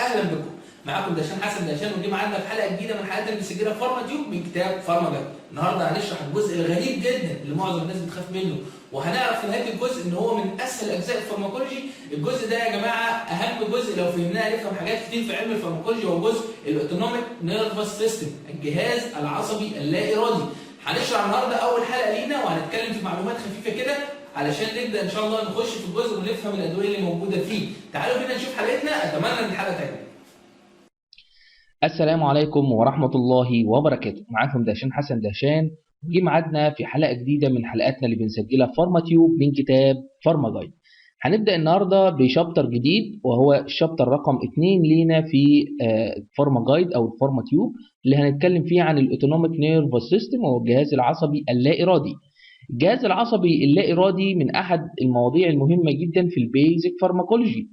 اهلا بكم. معاكم دهشان حسن دهشان، ودي معانا في حلقه جديده من حلقات اللي بنسجلها في فارما تيوب من كتاب فارما جايد. النهارده هنشرح الجزء الغريب جدا اللي معظم الناس بتخاف منه، وهنعرف في نهايه الجزء ان هو من اسهل اجزاء الفارماكولوجي. الجزء ده يا جماعه اهم جزء، لو فهمناه هنفهم حاجات كتير في علم الفارماكولوجي. هو جزء الاوتونوميك نيرفس سيستم، الجهاز العصبي اللا ارادي. هنشرح النهارده اول حلقه لينا، وهنتكلم في معلومات خفيفه كده علشان نبدا ان شاء الله نخش في الجزء ونفهم الادويه اللي موجوده فيه. تعالوا بينا نشوف حلقتنا، اتمنى ان الحلقه تعجبكم. السلام عليكم ورحمة الله وبركاته. معاكم دهشان حسن دهشان، وجي ميعادنا في حلقة جديدة من حلقاتنا اللي بنسجلها في فارما تيوب من كتاب فارما جايد. هنبدأ النهاردة بشابتر جديد، وهو الشابتر رقم 2 لينا في فارما جايد أو الفارما تيوب، اللي هنتكلم فيه عن الأوتونوميك نيرفس سيستم، وهو الجهاز العصبي اللا إرادي. الجهاز العصبي اللا إرادي من أحد المواضيع المهمة جدا في البيزك فارماكولوجي.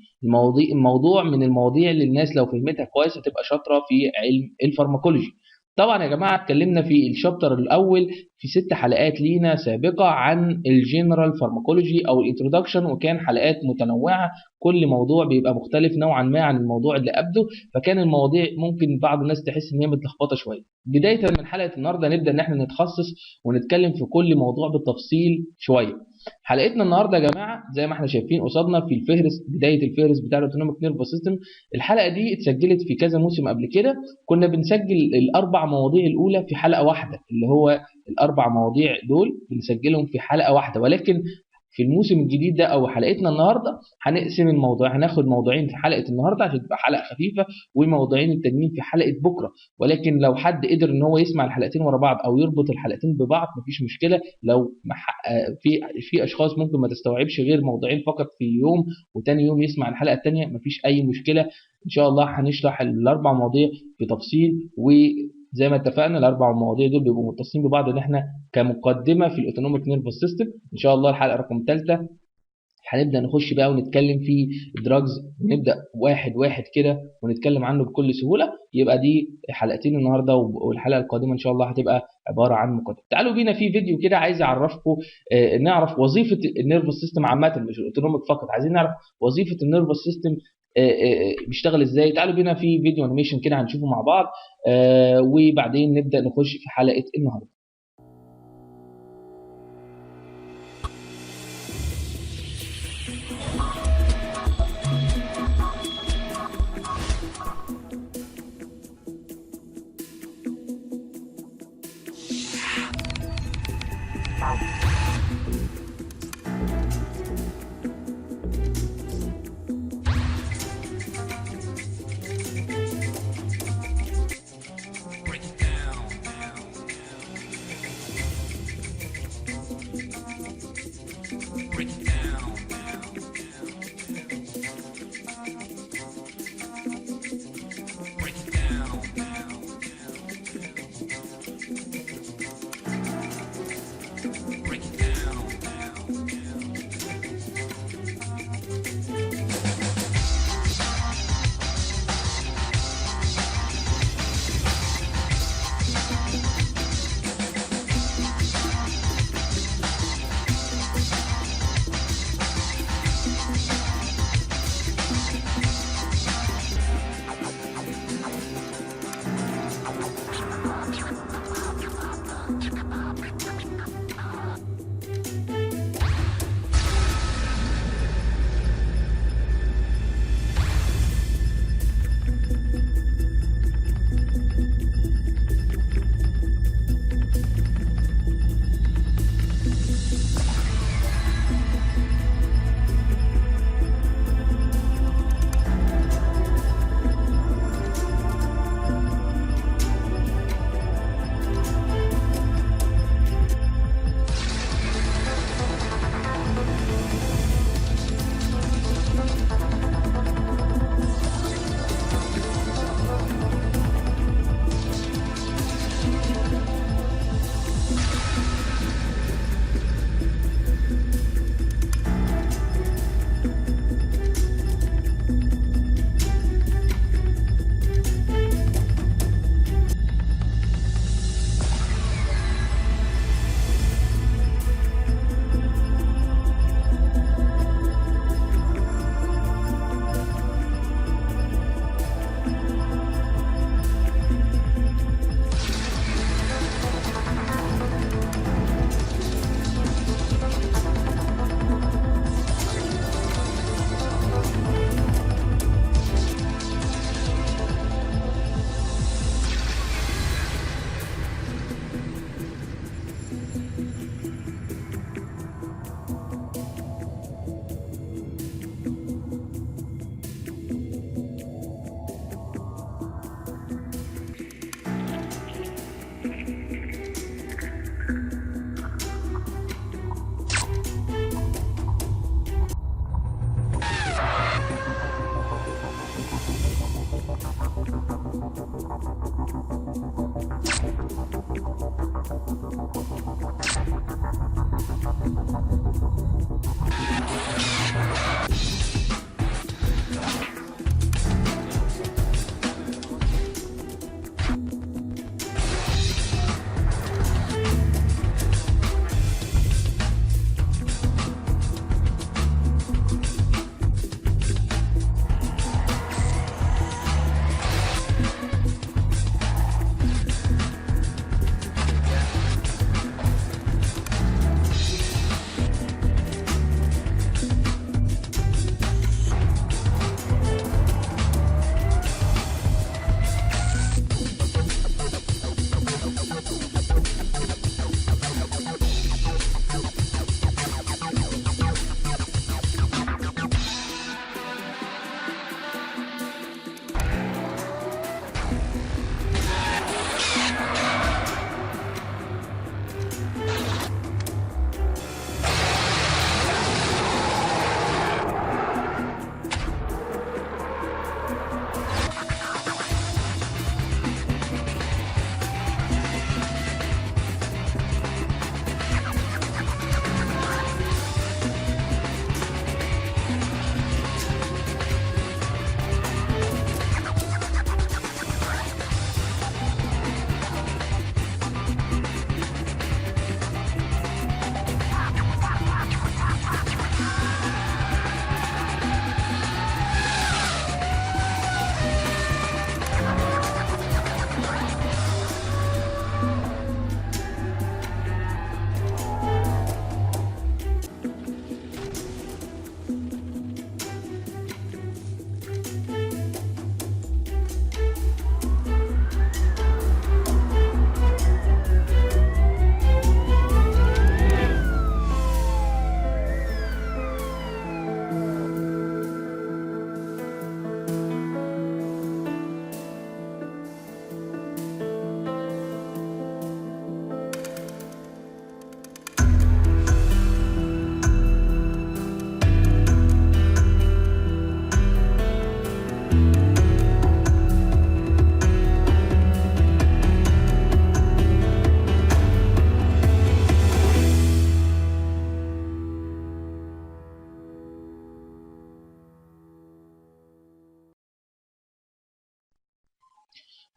الموضوع من المواضيع اللي الناس لو فهمتها كويس هتبقى شاطرة في علم الفارماكولوجي. طبعا يا جماعة اتكلمنا في الشابتر الأول في 6 حلقات لينا سابقة عن الجنرال فارماكولوجي أو الانترودكشن، وكان حلقات متنوعة، كل موضوع بيبقى مختلف نوعا ما عن الموضوع اللي قبله، فكان المواضيع ممكن بعض الناس تحس ان هي متلخبطه شويه. بدايه من حلقه النهارده نبدا ان احنا نتخصص ونتكلم في كل موضوع بالتفصيل شويه. حلقتنا النهارده يا جماعه زي ما احنا شايفين قصادنا في الفهرس، بدايه الفهرس بتاع الاوتونوميك نيرفس سيستم. الحلقه دي اتسجلت في كذا موسم قبل كده، كنا بنسجل الاربع مواضيع الاولى في حلقه واحده، اللي هو الاربع مواضيع دول بنسجلهم في حلقه واحده، ولكن في الموسم الجديد ده او حلقتنا النهارده هنقسم الموضوع، هناخد موضوعين في حلقه النهارده عشان تبقى حلقه خفيفه، وموضوعين التانيين في حلقه بكره. ولكن لو حد قدر ان هو يسمع الحلقتين ورا بعض او يربط الحلقتين ببعض مفيش مشكله. لو في اشخاص ممكن ما تستوعبش غير موضوعين فقط في يوم، وتاني يوم يسمع الحلقه الثانيه، مفيش اي مشكله. ان شاء الله هنشرح الاربع مواضيع بتفصيل، وزي ما اتفقنا الاربع مواضيع دول بيبقوا متصلين ببعض، ان احنا كمقدمه في الاوتونوميك نيرفس سيستم. ان شاء الله الحلقه رقم 3 هنبدا نخش بقى ونتكلم في الدراجز، ونبدا واحد واحد كده ونتكلم عنه بكل سهوله. يبقى دي حلقتين النهارده، والحلقه القادمه ان شاء الله هتبقى عباره عن مقدمه. تعالوا بينا في فيديو كده عايز اعرفكم، نعرف وظيفه النيرفس سيستم عامه، مش الاوتونوميك فقط، عايزين نعرف وظيفه النيرفس سيستم بيشتغل ازاي. تعالوا بينا في فيديو انيميشن كده هنشوفه مع بعض، وبعدين نبدا نخش في حلقه النهارده.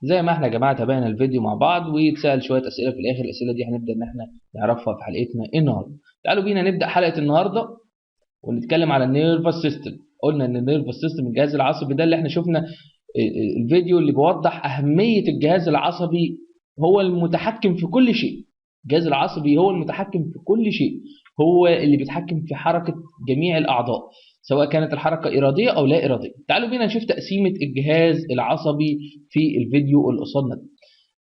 زي ما احنا يا جماعه تابعنا الفيديو مع بعض ويتسال شويه اسئله في الاخر. الاسئله دي هنبدا ان احنا نعرفها في حلقتنا النهارده. تعالوا بينا نبدا حلقه النهارده ونتكلم على النيرفس سيستم. قلنا ان النيرفس سيستم الجهاز العصبي ده اللي احنا شفنا الفيديو اللي بيوضح اهميه الجهاز العصبي، هو المتحكم في كل شيء. الجهاز العصبي هو المتحكم في كل شيء، هو اللي بيتحكم في حركه جميع الاعضاء سواء كانت الحركه اراديه او لا اراديه. تعالوا بينا نشوف تقسيمه الجهاز العصبي في الفيديو اللي قصادنا ده.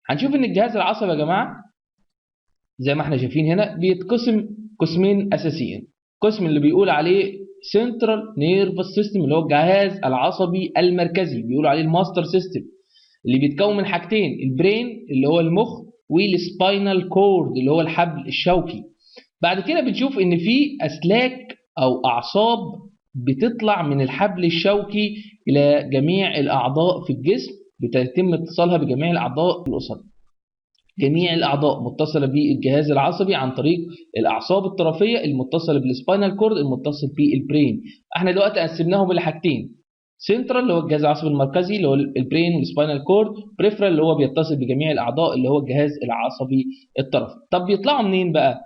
هنشوف ان الجهاز العصبي يا جماعه زي ما احنا شايفين هنا بيتقسم قسمين اساسيين. قسم اللي بيقول عليه سنترال نيرفس سيستم اللي هو الجهاز العصبي المركزي، بيقولوا عليه الماستر سيستم، اللي بيتكون من حاجتين: البرين اللي هو المخ، والسباينال كورد اللي هو الحبل الشوكي. بعد كده بنشوف ان في اسلاك او اعصاب بتطلع من الحبل الشوكي الى جميع الاعضاء في الجسم، بتتم اتصالها بجميع الاعضاء الاسريه. جميع الاعضاء متصله بالجهاز العصبي عن طريق الاعصاب الطرفيه المتصله بالسباينال كورد المتصل بالبرين. احنا دلوقتي قسمناهم لحاجتين: سنترال اللي هو الجهاز العصبي المركزي اللي هو البرين والسباينال كورد، بريفرال اللي هو بيتصل بجميع الاعضاء اللي هو الجهاز العصبي الطرفي. طب بيطلعوا منين بقى؟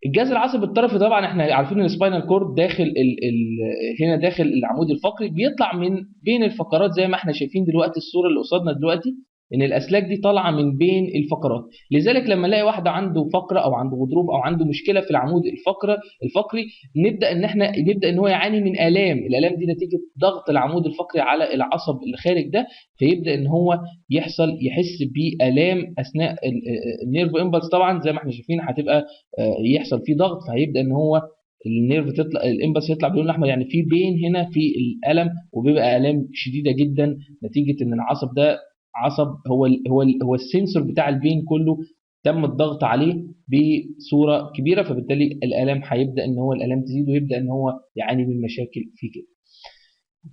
الجهاز العصبي الطرفي طبعا احنا عارفين ان السباينال كورد داخل هنا داخل العمود الفقري، بيطلع من بين الفقرات زي ما احنا شايفين دلوقتي الصوره اللي قصادنا دلوقتي، ان الاسلاك دي طالعه من بين الفقرات. لذلك لما نلاقي واحده عنده فقره او عنده غضروف او عنده مشكله في العمود الفقري نبدا ان هو يعاني من الام دي نتيجه ضغط العمود الفقري على العصب اللي خارج ده، فيبدا ان هو يحس بالام اثناء النيرف امبلس. طبعا زي ما احنا شايفين هتبقى يحصل فيه ضغط، فهيبدا ان هو النيرف تطلع الامبلس يطلع باللون الاحمر، يعني في بين هنا في الالم، وبيبقى الام شديده جدا نتيجه ان العصب ده عصب هو السنسور بتاع البين كله، تم الضغط عليه بصوره كبيره، فبالتالي الالم هيبدا ان هو الالم تزيد ويبدا ان هو يعاني من مشاكل في كده.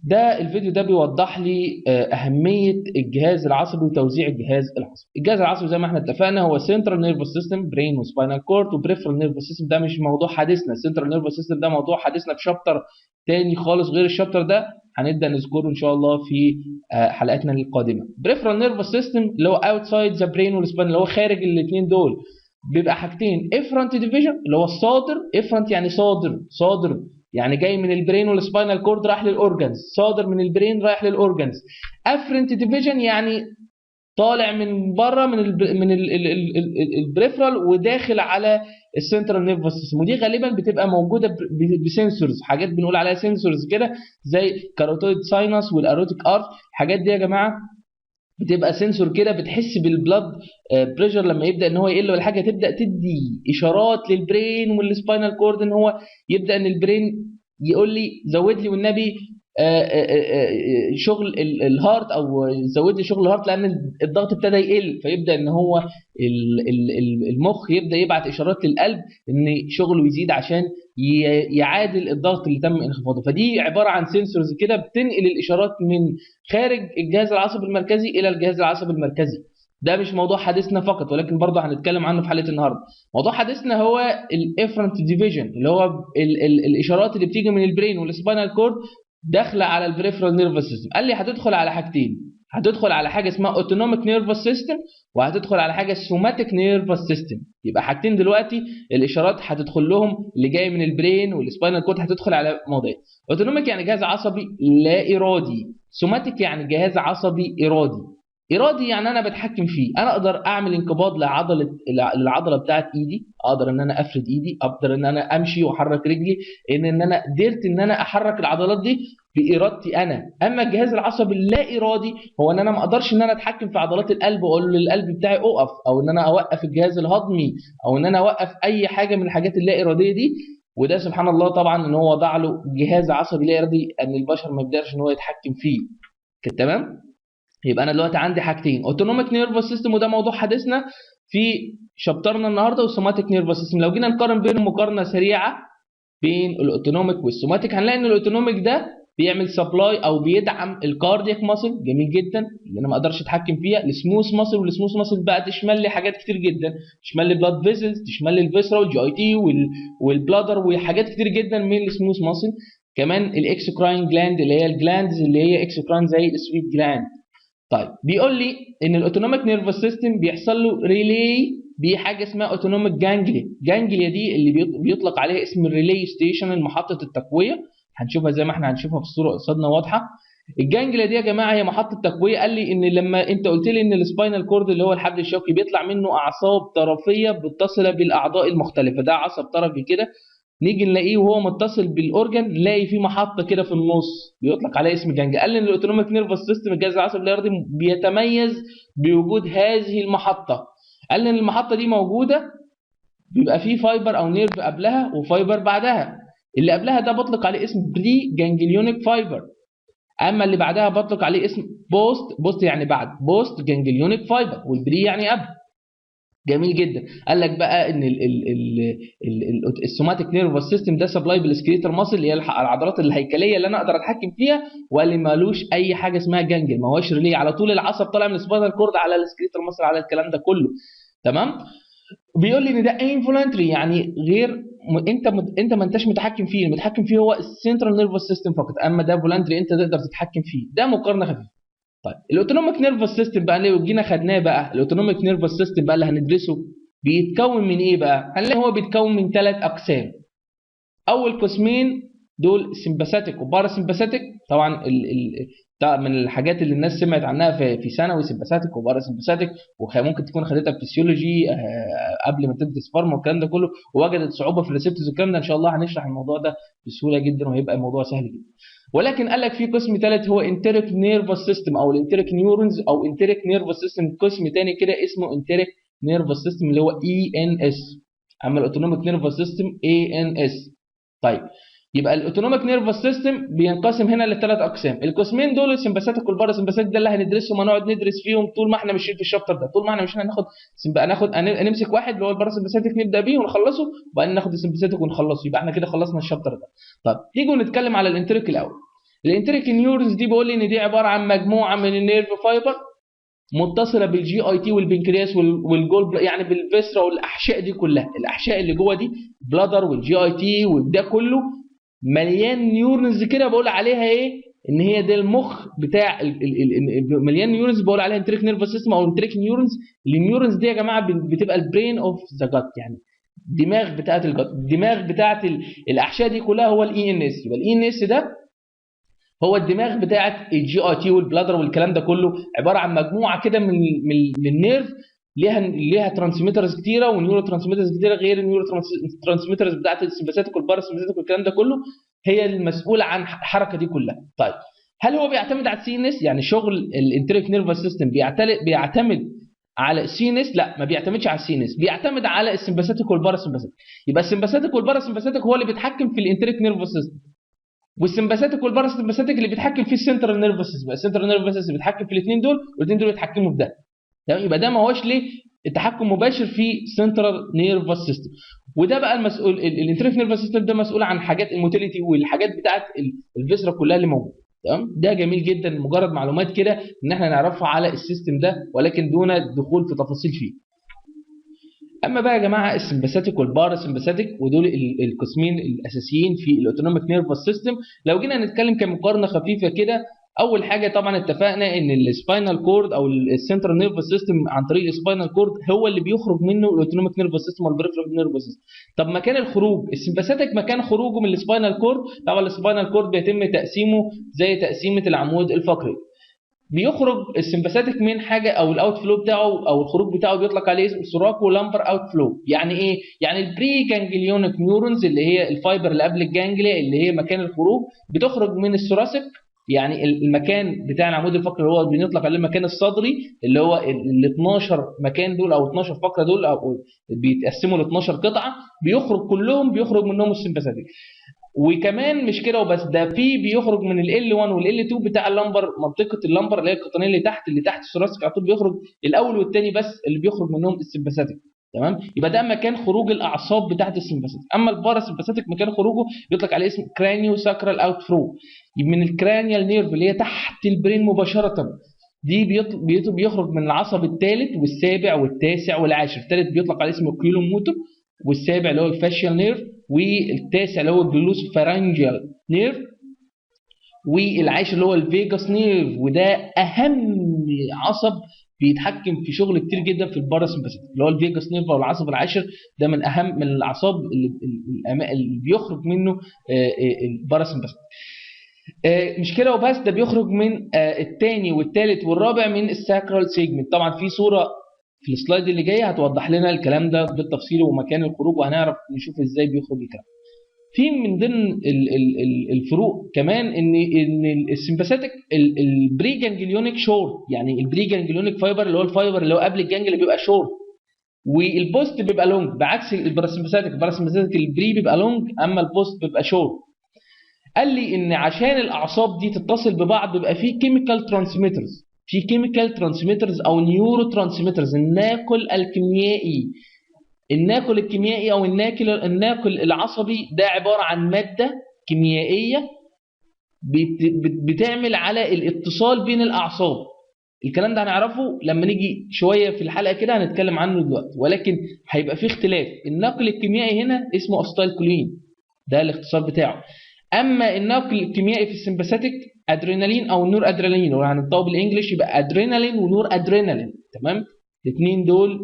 ده الفيديو ده بيوضح لي أهمية الجهاز العصبي وتوزيع الجهاز العصبي. الجهاز العصبي زي ما احنا اتفقنا هو سنترال نيرفس سيستم، برين وسباينال كورد وبريفرال نيرفس سيستم. ده مش موضوع حديثنا، السنترال نيرفس سيستم ده موضوع حديثنا في شابتر تاني خالص غير الشابتر ده، هنبدا نذكره ان شاء الله في حلقاتنا القادمه. بريفرال نيرفس سيستم اللي هو اوتسايد ذا برين والسباين اللي هو خارج الاثنين دول، بيبقى حاجتين: افرنت ديفيجن اللي هو الصادر، افرنت يعني صادر يعني جاي من البرين والسباينال كورد راح للاورجنز، صادر من البرين رايح للاورجنز. افرنت ديفيجن يعني طالع من بره من البريفرال وداخل على السنترال نيرفس سيستم، ودي غالبا بتبقى موجوده بسنسورز، حاجات بنقول عليها سنسورز كده زي كاروتيد ساينس والاروتيك ارت. الحاجات دي يا جماعه بتبقى سنسور كده بتحس بالبلاد بريشر لما يبدا ان هو يقل ولا حاجه، تبدا تدي اشارات للبرين والسباينال كورد ان هو يبدا ان البرين يقول لي زود لي والنبي شغل الهارت، او زود لي شغل الهارت لان الضغط ابتدى يقل، فيبدا ان هو المخ يبدا يبعت اشارات للقلب ان شغله يزيد عشان يعادل الضغط اللي تم انخفاضه. فدي عباره عن سنسورز كده بتنقل الاشارات من خارج الجهاز العصبي المركزي الى الجهاز العصبي المركزي. ده مش موضوع حديثنا فقط، ولكن برضه هنتكلم عنه في حلقه النهارده. موضوع حديثنا هو الافرنت ديفيجن اللي هو الاشارات اللي بتيجي من البرين والسباينال كورد داخله على البريفرال نيرفس سيستم. قال لي هتدخل على حاجتين: هتدخل على حاجه اسمها اوتونوميك نيرفس سيستم، وهتدخل على حاجه سوماتيك نيرفس سيستم. يبقى حاجتين دلوقتي الاشارات هتدخل لهم اللي جاي من البرين والسباينال كورد هتدخل على مواضيع. اوتونوميك يعني جهاز عصبي لا ارادي، سوماتيك يعني جهاز عصبي ارادي يعني انا بتحكم فيه، انا اقدر اعمل انقباض للعضله بتاعت ايدي، اقدر ان انا افرد ايدي، اقدر ان انا امشي واحرك رجلي، ان انا قدرت ان انا احرك العضلات دي بارادتي انا. اما الجهاز العصبي اللا ارادي هو ان انا ما اقدرش ان انا اتحكم في عضلات القلب واقول للقلب بتاعي اقف، او ان انا اوقف الجهاز الهضمي، او ان انا اوقف اي حاجه من الحاجات اللا اراديه دي. وده سبحان الله طبعا ان هو وضع له جهاز عصبي لا ارادي ان البشر ما يقدرش ان هو يتحكم فيه. كده تمام؟ يبقى انا دلوقتي عندي حاجتين: اوتونوميك نيرفس سيستم وده موضوع حديثنا في شابترنا النهارده، والسوماتيك نيرفس سيستم. لو جينا نقارن بينهم مقارنه سريعه بين الاوتونوميك والسوماتيك هنلاقي ان الاوتونوميك ده بيعمل سبلاي او بيدعم الكاردياك ماسل، جميل جدا، اللي انا ما اقدرش اتحكم فيها. السموث ماسل، والسموث ماسل بقى تشمل لي حاجات كتير جدا، تشمل لي بلاد فيزلز، تشمل لي الفيسرا والجي اي تي والبلادر وحاجات كتير جدا من السموث ماسل. كمان الاكسوكراين جلاند اللي هي الجلاندز اللي هي اكسوكراين زي السويت جلاند. طيب بيقول لي ان الاوتونوميك نيرفس سيستم بيحصل له ريلي بحاجه اسمها اوتونوميك جانجليا. جانجليا دي اللي بيطلق عليها اسم الريلي ستيشن، محطه التقويه. هنشوفها زي ما احنا هنشوفها في الصوره قصادنا واضحه. الجانجليا دي يا جماعه هي محطه تقويه. قال لي ان لما انت قلت لي ان السباينال كورد اللي هو الحبل الشوكي بيطلع منه اعصاب طرفيه متصله بالاعضاء المختلفه، ده عصب طرفي كده نيجي نلاقيه وهو متصل بالاورجن، نلاقي في محطه كده في النص بيطلق عليها اسم جانجليا. قال لي ان الاوتونوميك نيرفس سيستم الجهاز العصبي الارضي بيتميز بوجود هذه المحطه. قال لي ان المحطه دي موجوده بيبقى فيه فايبر او نيرف قبلها وفايبر بعدها. اللي قبلها ده بطلق عليه اسم بري جانجليونيك فايبر، اما اللي بعدها بطلق عليه اسم بوست يعني بعد بوست جانجليونيك فايبر، والبري يعني قبل. جميل جدا. قال لك بقى ان السوماتيك نيرفس سيستم ده سبلاي بالسكريتال ماسل اللي هي العضلات الهيكليه اللي انا اقدر اتحكم فيها، وقال لي مالوش اي حاجه اسمها جانجل، ما هوش ريلي على طول العصب طالع من السباينال كورد على السكريتال ماسل على الكلام ده كله. تمام. بيقول لي ان ده انفولنتري يعني غير انت ما انتش متحكم فيه، المتحكم فيه هو السنترال نيرفس سيستم فقط، اما ده فولنتري انت تقدر تتحكم فيه. ده مقارنه خفيفه. طيب الاوتونوميك نيرفس سيستم بقى اللي جينا خدناه بقى، الاوتونوميك نيرفس سيستم بقى اللي هندرسه بيتكون من ايه بقى؟ هنلاقي هو بيتكون من 3 اقسام. اول قسمين دول سمباثيك وباراسمباثيك. طبعا ده من الحاجات اللي الناس سمعت عنها في ثانوي، سمباثيك وباراسمباثيك، وممكن تكون خدتها في فيسيولوجي قبل ما تدرس فارما والكلام ده كله، ووجدت صعوبه في الريسبتورز والكلام ده. ان شاء الله هنشرح الموضوع ده بسهوله جدا وهيبقى الموضوع سهل جدا. ولكن قال لك في قسم ثالث هو انتريك نيرفس سيستم او الانتريك نيورونز او انتريك نيرفس سيستم، قسم ثاني كده اسمه انتريك نيرفس سيستم اللي هو اي ان اس. اما الاوتونوميك نيرفس سيستم اي ان اس. طيب يبقى الاوتونوميك نيرفس سيستم بينقسم هنا لثلاث اقسام. القسمين دول السمباثيك والباراسمباثيك ده اللي هندرسهم ونقعد ندرس فيهم طول ما احنا ماشيين في الشابتر ده. طول ما احنا ماشيين هناخد نمسك واحد اللي هو الباراسمباثيك نبدا بيه ونخلصه، وبعدين ناخد السمباثيك ونخلصه، يبقى احنا كده خلصنا الشابتر ده. طب تيجوا نتكلم على الانتريك الاول. الانتريك نيورونز دي بقول لي ان دي عباره عن مجموعه من النيرف فايبر متصله بالجي اي تي والبنكرياس والجول يعني بالفيسرا والاحشاء دي كلها. الاحشاء اللي جوه دي بلادر والجي اي تي وده كله مليان نيورونز كده بقول عليها ايه؟ ان هي ده المخ بتاع مليان نيورونز بقول عليها انتريك نيرفس سيستم او انتريك نيورونز. النيورونز دي يا جماعه بتبقى البرين اوف ذا جت، يعني الدماغ بتاعه الجت، الدماغ بتاعه الاحشاء دي كلها هو الاي ان اس. يبقى الاي ان اس ده هو الدماغ بتاعه الجي اي تي والبلادر والكلام ده كله، عباره عن مجموعه كده من النيرف ليها ترانسميترز كتيره ونيورو ترانسميترز كتيره غير النيورو ترانسميترز بتاعه السمباثيك والباراسمباثيك والكلام ده كله، هي المسؤوله عن الحركه دي كلها. طيب هل هو بيعتمد على السي ان اس؟ يعني شغل الانتريك نيرفس سيستم بيعتمد على السي ان اس؟ لا، ما بيعتمدش على السي ان اس، بيعتمد على السمباثيك والباراسمباثيك. يبقى السمباثيك والباراسمباثيك هو اللي بيتحكم في الانتريك نيرفس سيستم، والسمباثيك والباراسمباثيك اللي بيتحكم في السنترال نيرفس سيستم. السنترال نيرفس سيستم بيتحكم في الاثنين دول، والاثنين دول بيتحكموا في ده. تمام. يبقى ده ما هوش ليه التحكم مباشر في سنترال نيرفس سيستم. وده بقى المسؤول الانتريك نيرفس سيستم ده مسؤول عن حاجات الموتيليتي والحاجات بتاعه الفيسرا كلها اللي موجوده. تمام. ده جميل جدا، مجرد معلومات كده ان احنا نعرفها على السيستم ده ولكن دون الدخول في تفاصيل فيه. اما بقى يا جماعه السمباثيك والباراسمباثيك ودول القسمين الاساسيين في الاوتونوميك نيرفس سيستم. لو جينا نتكلم كمقارنه خفيفه كده، اول حاجه طبعا اتفقنا ان السباينال كورد او السنترال نيرفس سيستم عن طريق السباينال كورد هو اللي بيخرج منه الاوتونوميك نيرفس سيستم والبريفرال نيرفس سيستم. طب مكان الخروج السمباثيك مكان خروجه من السباينال كورد، طبعا السباينال كورد بيتم تقسيمه زي تقسيمه العمود الفقري. بيخرج السمباثيك من حاجه او الاوت فلو بتاعه او الخروج بتاعه بيطلق عليه اسم سوراكو لامبر اوت فلو. يعني ايه؟ يعني البري جانجليونيك نيورونز اللي هي الفايبر اللي قبل الجانجليا اللي هي مكان الخروج بتخرج من الثوراسيك، يعني المكان بتاع العمود الفقري اللي هو بنطلق عليه المكان الصدري اللي هو ال 12 مكان دول او 12 فقره دول او بيتقسموا ل 12 قطعه، بيخرج منهم السمباثيك. وكمان مش كده وبس، ده في بيخرج من ال L1 وال L2 بتاع اللمبر، منطقه اللمبر اللي هي القطنيه اللي تحت الثوراسيك على طول بيخرج الاول والثاني بس اللي بيخرج منهم السمباثيك. تمام. يبقى ده مكان خروج الاعصاب بتاعه السمباثيك. اما الباراسمباثيك مكان خروجه بيطلق عليه اسم كرانيو ساكرال اوت فلو، من الكرانيال نيرف اللي هي تحت البرين مباشره. دي بيخرج من العصب الثالث والسابع والتاسع والعاشر. الثالث بيطلق عليه اسمه كيلوموتر، والسابع اللي هو الفاشيال نيرف، والتاسع اللي هو الجلوسوفارنجيال نيرف، والعاشر اللي هو الفيجاس نيرف، وده اهم عصب بيتحكم في شغل كتير جدا في الباراسمباثيك، اللي هو الفيجاس نيرف او العصب العاشر. ده من اهم من الاعصاب اللي بيخرج منه الباراسمباثيك. مش كده وبس، ده بيخرج من الثاني والثالث والرابع من الساكرال سيجمنت. طبعا في صوره في السلايد اللي جايه هتوضح لنا الكلام ده بالتفصيل ومكان الخروج، وهنعرف نشوف ازاي بيخرج الكلام. في من ضمن الفروق كمان ان السمباثيك البري جانجليونيك شورت، يعني البري جانجليونيك فايبر اللي هو الفايبر اللي هو قبل الجانجل اللي بيبقى شورت، والبوست بيبقى لونج، بعكس الباراسمباثيك البري بيبقى لونج اما البوست بيبقى شورت. قال لي ان عشان الاعصاب دي تتصل ببعض بيبقى في كيميكال ترانسميترز، في كيميكال ترانسميترز او نيورو ترانسميترز. الناقل الكيميائي او الناقل العصبي ده عباره عن ماده كيميائيه بتعمل على الاتصال بين الاعصاب. الكلام ده هنعرفه لما نيجي شويه في الحلقه كده هنتكلم عنه دلوقتي، ولكن هيبقى في اختلاف. الناقل الكيميائي هنا اسمه استايلكولين، ده الاختصار بتاعه. اما الناقل الكيميائي في السمباثيك ادرينالين او نور ادرينالين، وهنطبقه بالانجلش يبقى ادرينالين ونور ادرينالين. تمام، الاثنين دول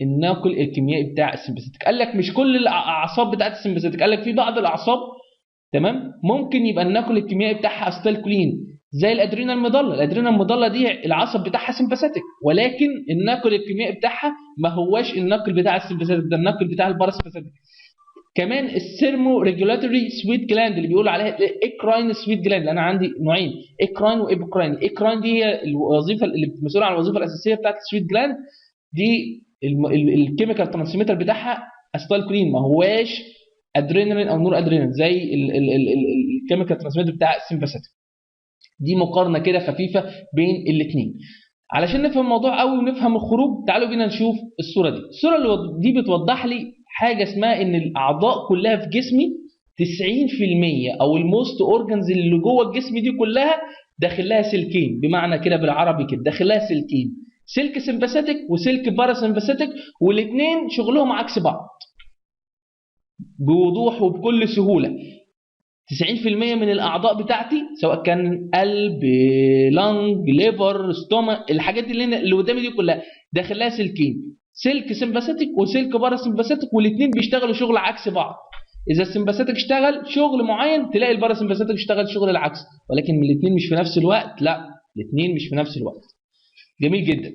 الناقل الكيميائي بتاع السمباثيك. قال لك مش كل الاعصاب بتاعت السمباثيك، قال لك في بعض الاعصاب تمام ممكن يبقى الناقل الكيميائي بتاعها استالكولين، زي الادرينال ميدالا. الادرينال ميدالا دي العصب بتاعها سمباثيك، ولكن الناقل الكيميائي بتاعها ما هواش الناقل بتاع السمباثيك، ده الناقل بتاع الباراسمباثيك. كمان السيرمو ريجولاتوري سويت جلاند اللي بيقولوا عليها الايكراين سويت جلاند. انا عندي نوعين، ايكراين وايبوكراين. الايكراين دي هي الوظيفه اللي مسؤوله عن الوظيفه الاساسيه بتاعت السويت جلاند دي، الكيميكال ترانسميتر بتاعها استالكولين، ما هواش ادرينالين او نور ادرينالين زي الكيميكال ترانسميتر بتاع السمباثيك. دي مقارنه كده خفيفه بين الاثنين. علشان نفهم الموضوع قوي ونفهم الخروج تعالوا بينا نشوف الصوره دي. الصوره اللي دي بتوضح لي حاجه اسمها ان الاعضاء كلها في جسمي 90% او الموست اورجانز اللي جوه الجسم دي كلها داخل لها سلكين، بمعنى كده بالعربي كده داخل لها سلكين، سلك سمباثيك وسلك باراسمباثيك، والاثنين شغلهم عكس بعض بوضوح وبكل سهوله. 90% من الاعضاء بتاعتي سواء كان قلب، لانج، ليفر، ستومك، الحاجات اللي قدامي دي كلها داخل لها سلكين، سلك سمباثيك وسلك باراسمباثيك، والاثنين بيشتغلوا شغل عكس بعض. اذا السمباثيك اشتغل شغل معين تلاقي الباراسمباثيك اشتغل شغل العكس، ولكن الاثنين مش في نفس الوقت. لا، الاثنين مش في نفس الوقت. جميل جدا.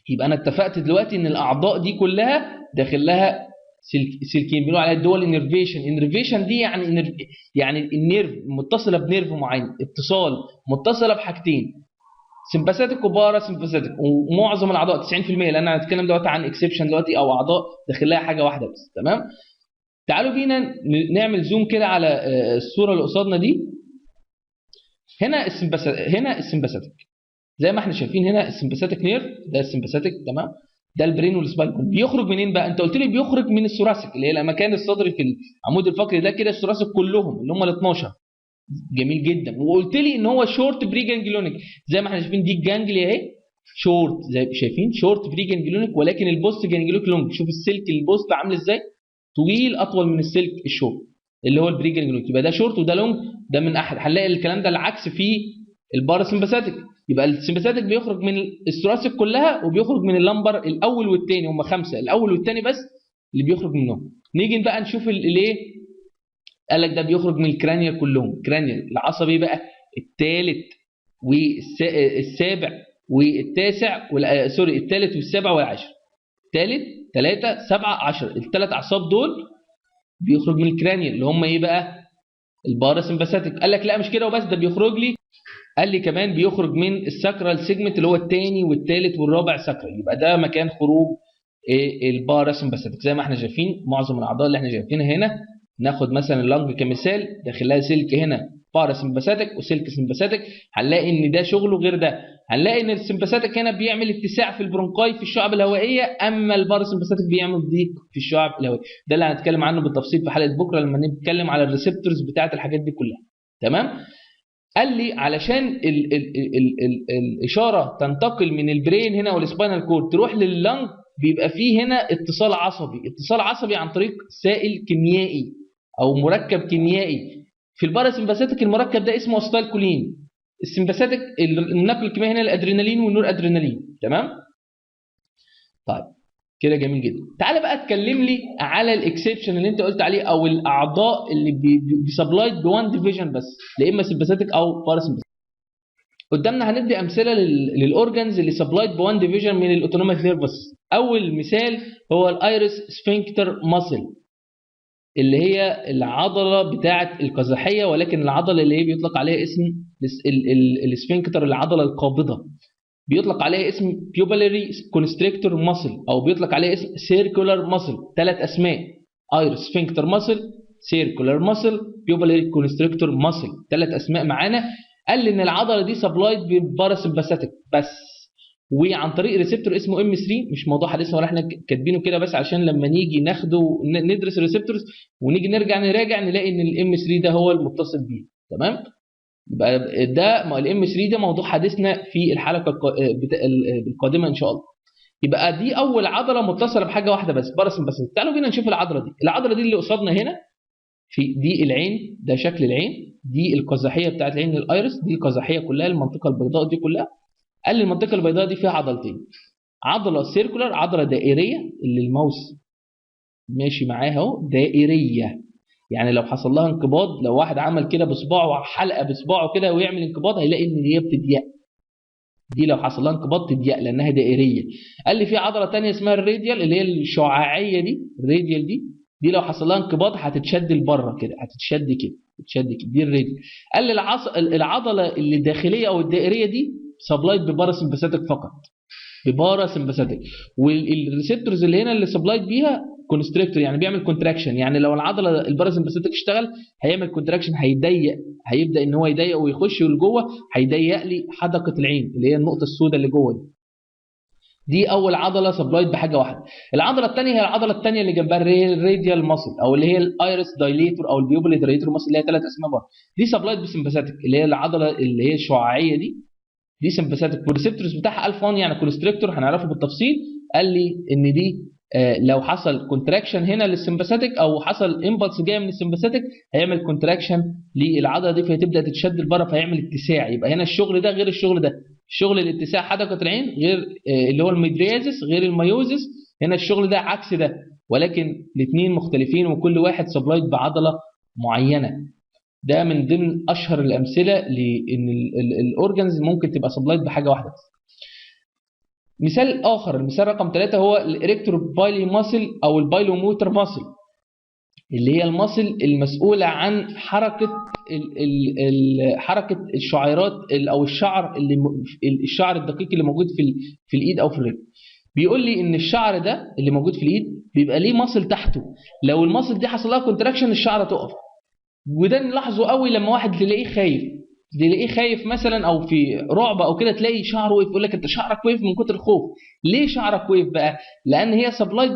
يبقى انا اتفقت دلوقتي ان الاعضاء دي كلها داخل لها سلكين بيقولوا عليها الدول انرفيشن. انرفيشن دي يعني النيرف متصله بنيرف معين، اتصال متصله بحاجتين، سمباثيك وباراسمباثيك. ومعظم الاعضاء 90%، لان انا هتكلم دلوقتي عن اكسبشن دلوقتي او اعضاء داخل لها حاجه واحده بس. تمام، تعالوا بينا نعمل زوم كده على الصوره اللي قصادنا دي. هنا السمباثيك زي ما احنا شايفين، هنا السمباثيك نيرف ده السمباثيك. تمام، ده البرين والسباين. بيخرج منين بقى؟ انت قلت لي بيخرج من الثوراسيك اللي هي المكان الصدري في العمود الفقري ده كده، الثوراسيك كلهم اللي هم ال 12. جميل جدا. وقلت لي ان هو شورت بري جانجليونيك زي ما احنا شايفين، دي الجانجليا اهي شورت، زي شايفين شورت بري جانجليونيك، ولكن البوست جانجليونيك لونج. شوف السلك البوست عامل ازاي، طويل اطول من السلك الشورت اللي هو البري جانجليونيك. يبقى ده شورت وده لونج. ده من احد. هنلاقي الكلام ده العكس في الباراسمباثيك. يبقى السمباثيك بيخرج من الثوراسيك كلها وبيخرج من اللمبر الاول والثاني، هم 5، الاول والثاني بس اللي بيخرج منهم. نيجي بقى نشوف الايه، قال لك ده بيخرج من الكرانيا كلهم. كرانيا العصبي بقى الثالث والسابع والتاسع سوري الثالث والسابع والعاشر. ثالث 3 7 10 الثلاث اعصاب دول بيخرج من الكرانيا اللي هم ايه بقى؟ الباراسمباثيك. قال لك لا مش كده وبس، ده بيخرج لي، قال لي كمان بيخرج من الساكرال سيجمنت اللي هو الثاني والثالث والرابع ساكرال. يبقى ده مكان خروج الباراسمباثيك. زي ما احنا شايفين معظم الاعضاء اللي احنا شايفينها هنا، ناخد مثلا اللنج كمثال، داخل لها سلك هنا باراسمباثيك وسلك سمباثيك. هنلاقي ان ده شغله غير ده. هنلاقي ان السمباثيك هنا بيعمل اتساع في البرونكاي في الشعب الهوائيه، اما الباراسمباثيك بيعمل ضيق في الشعب الهوائيه. ده اللي هنتكلم عنه بالتفصيل في حلقه بكره لما نتكلم على الريسبتورز بتاعه الحاجات دي كلها. تمام. قال لي علشان الاشاره تنتقل من البرين هنا والسباينال كورد تروح لللنج، بيبقى فيه هنا اتصال عصبي. اتصال عصبي عن طريق سائل كيميائي او مركب كيميائي في الباراسمباثيك المركب ده اسمه اسيتايل كولين. السمباثيك النقل الكيميائي هنا الادرينالين والنور ادرينالين. تمام. طيب كده جميل جدا. تعالى بقى اتكلم لي على الاكسبشن اللي انت قلت عليه او الاعضاء اللي بيسبلايد بوان ديفيجن بس، لا اما سمباثيك او باراسمباثيك. قدامنا هندي امثله للاورجنز اللي سبلايد بوان ديفيجن من الاوتونوميك نيرفس. اول مثال هو الايرس سفنكتر ماسل، اللي هي العضله بتاعه القزحيه، ولكن العضله اللي هي بيطلق عليها اسم السفنكتر، العضله القابضه، بيطلق عليها اسم بيوبلاري كونستريكتور ماسل، او بيطلق عليها اسم سيركولار ماسل. ثلاث اسماء: ايرس سفنكتر ماسل، سيركولار ماسل، بيوبلاري كونستريكتور ماسل. ثلاث اسماء معانا. قال لي ان العضله دي سبلايد بالباراسمباثيك بس، وعن طريق ريسبتور اسمه ام 3. مش موضوع حديثنا ولا احنا كاتبينه كده، بس عشان لما نيجي ناخده ندرس الريسبتورز ونيجي نراجع نلاقي ان الام 3 ده هو المتصل بيه. تمام. يبقى ده الام 3 ده موضوع حديثنا في الحلقه القادمه ان شاء الله. يبقى دي اول عضله متصله بحاجه واحده بس، باراسمباثيك. تعالوا بينا نشوف العضله دي. العضله دي اللي قصادنا هنا، في دي العين، ده شكل العين، دي القزحيه بتاعت العين الايرس، دي القزحيه كلها، المنطقه البيضاء دي كلها. قال لي المنطقه البيضاء دي فيها عضلتين: عضله سيركولار، عضله دائريه اللي الماوس ماشي معاها اهو، دائريه، يعني لو حصل لها انقباض، لو واحد عمل كده بصباعه حلقه بصباعه كده ويعمل انقباض، هيلاقي ان هي بتضيق. دي لو حصل لها انقباض تضيق لانها دائريه. قال لي في عضله ثانيه اسمها الراديال، اللي هي الشعاعيه دي، الراديال دي لو حصل لها انقباض هتتشد لبره كده، هتتشد كده، تتشد كده، دي الراديال. قال لي العضله اللي الداخليه او الدائريه دي سبلايد بباراسمباثيك فقط، بباراسمباثيك. والريسبتورز اللي هنا اللي سبلايد بيها كونستريكتور، يعني بيعمل كونتراكشن. يعني لو العضله الباراسمباثيك اشتغل هيعمل كونتراكشن، هيضيق، هيبدا ان هو يضيق ويخش لجوه، هيضيق لي حدقه العين اللي هي النقطه السوداء اللي جوه دي. دي اول عضله سبلايد بحاجه واحده. العضله الثانيه هي العضله الثانيه اللي جنبها الراديال ماسل، او اللي هي الايرس دايليتور او البيوبل دايليتور ماسل، اللي هي ثلاث اسماء برضه. دي سبلايد بسمباثيك، اللي هي العضله اللي هي الشعاعيه دي سمباثيك. والريسبتورز بتاعها الف 1 يعني كونستريكتور، هنعرفه بالتفصيل. قال لي ان دي لو حصل كونتراكشن هنا للسمباثيك او حصل امبلس جايه من السمباثيك، هيعمل كونتراكشن للعضله دي فهتبدا تتشد لبره، فيعمل اتساع. يبقى هنا الشغل ده غير الشغل ده، الشغل الاتساع حدقه العين غير اللي هو الميدريازيس غير الميوزيس. هنا الشغل ده عكس ده، ولكن الاثنين مختلفين وكل واحد سبلايد بعضله معينه. ده من ضمن اشهر الامثله لان الاورجنز ممكن تبقى سبلايد بحاجه واحده بس. مثال اخر، المثال رقم 3 هو الاريكتور بايلي ماسل او البايلوموتر ماسل، اللي هي الماسل المسؤوله عن حركه الشعيرات او الشعر الدقيق اللي موجود في الايد او في الرجل. بيقول لي ان الشعر ده اللي موجود في الايد بيبقى ليه ماسل تحته، لو الماسل دي حصل لها كونتراكشن الشعره تقف. وده نلاحظه قوي لما واحد تلاقيه خايف مثلا او في رعب او كده، تلاقي شعره وقف، يقول لك انت شعرك وقف من كتر الخوف. ليه شعرك وقف بقى؟ لان هي سبلايد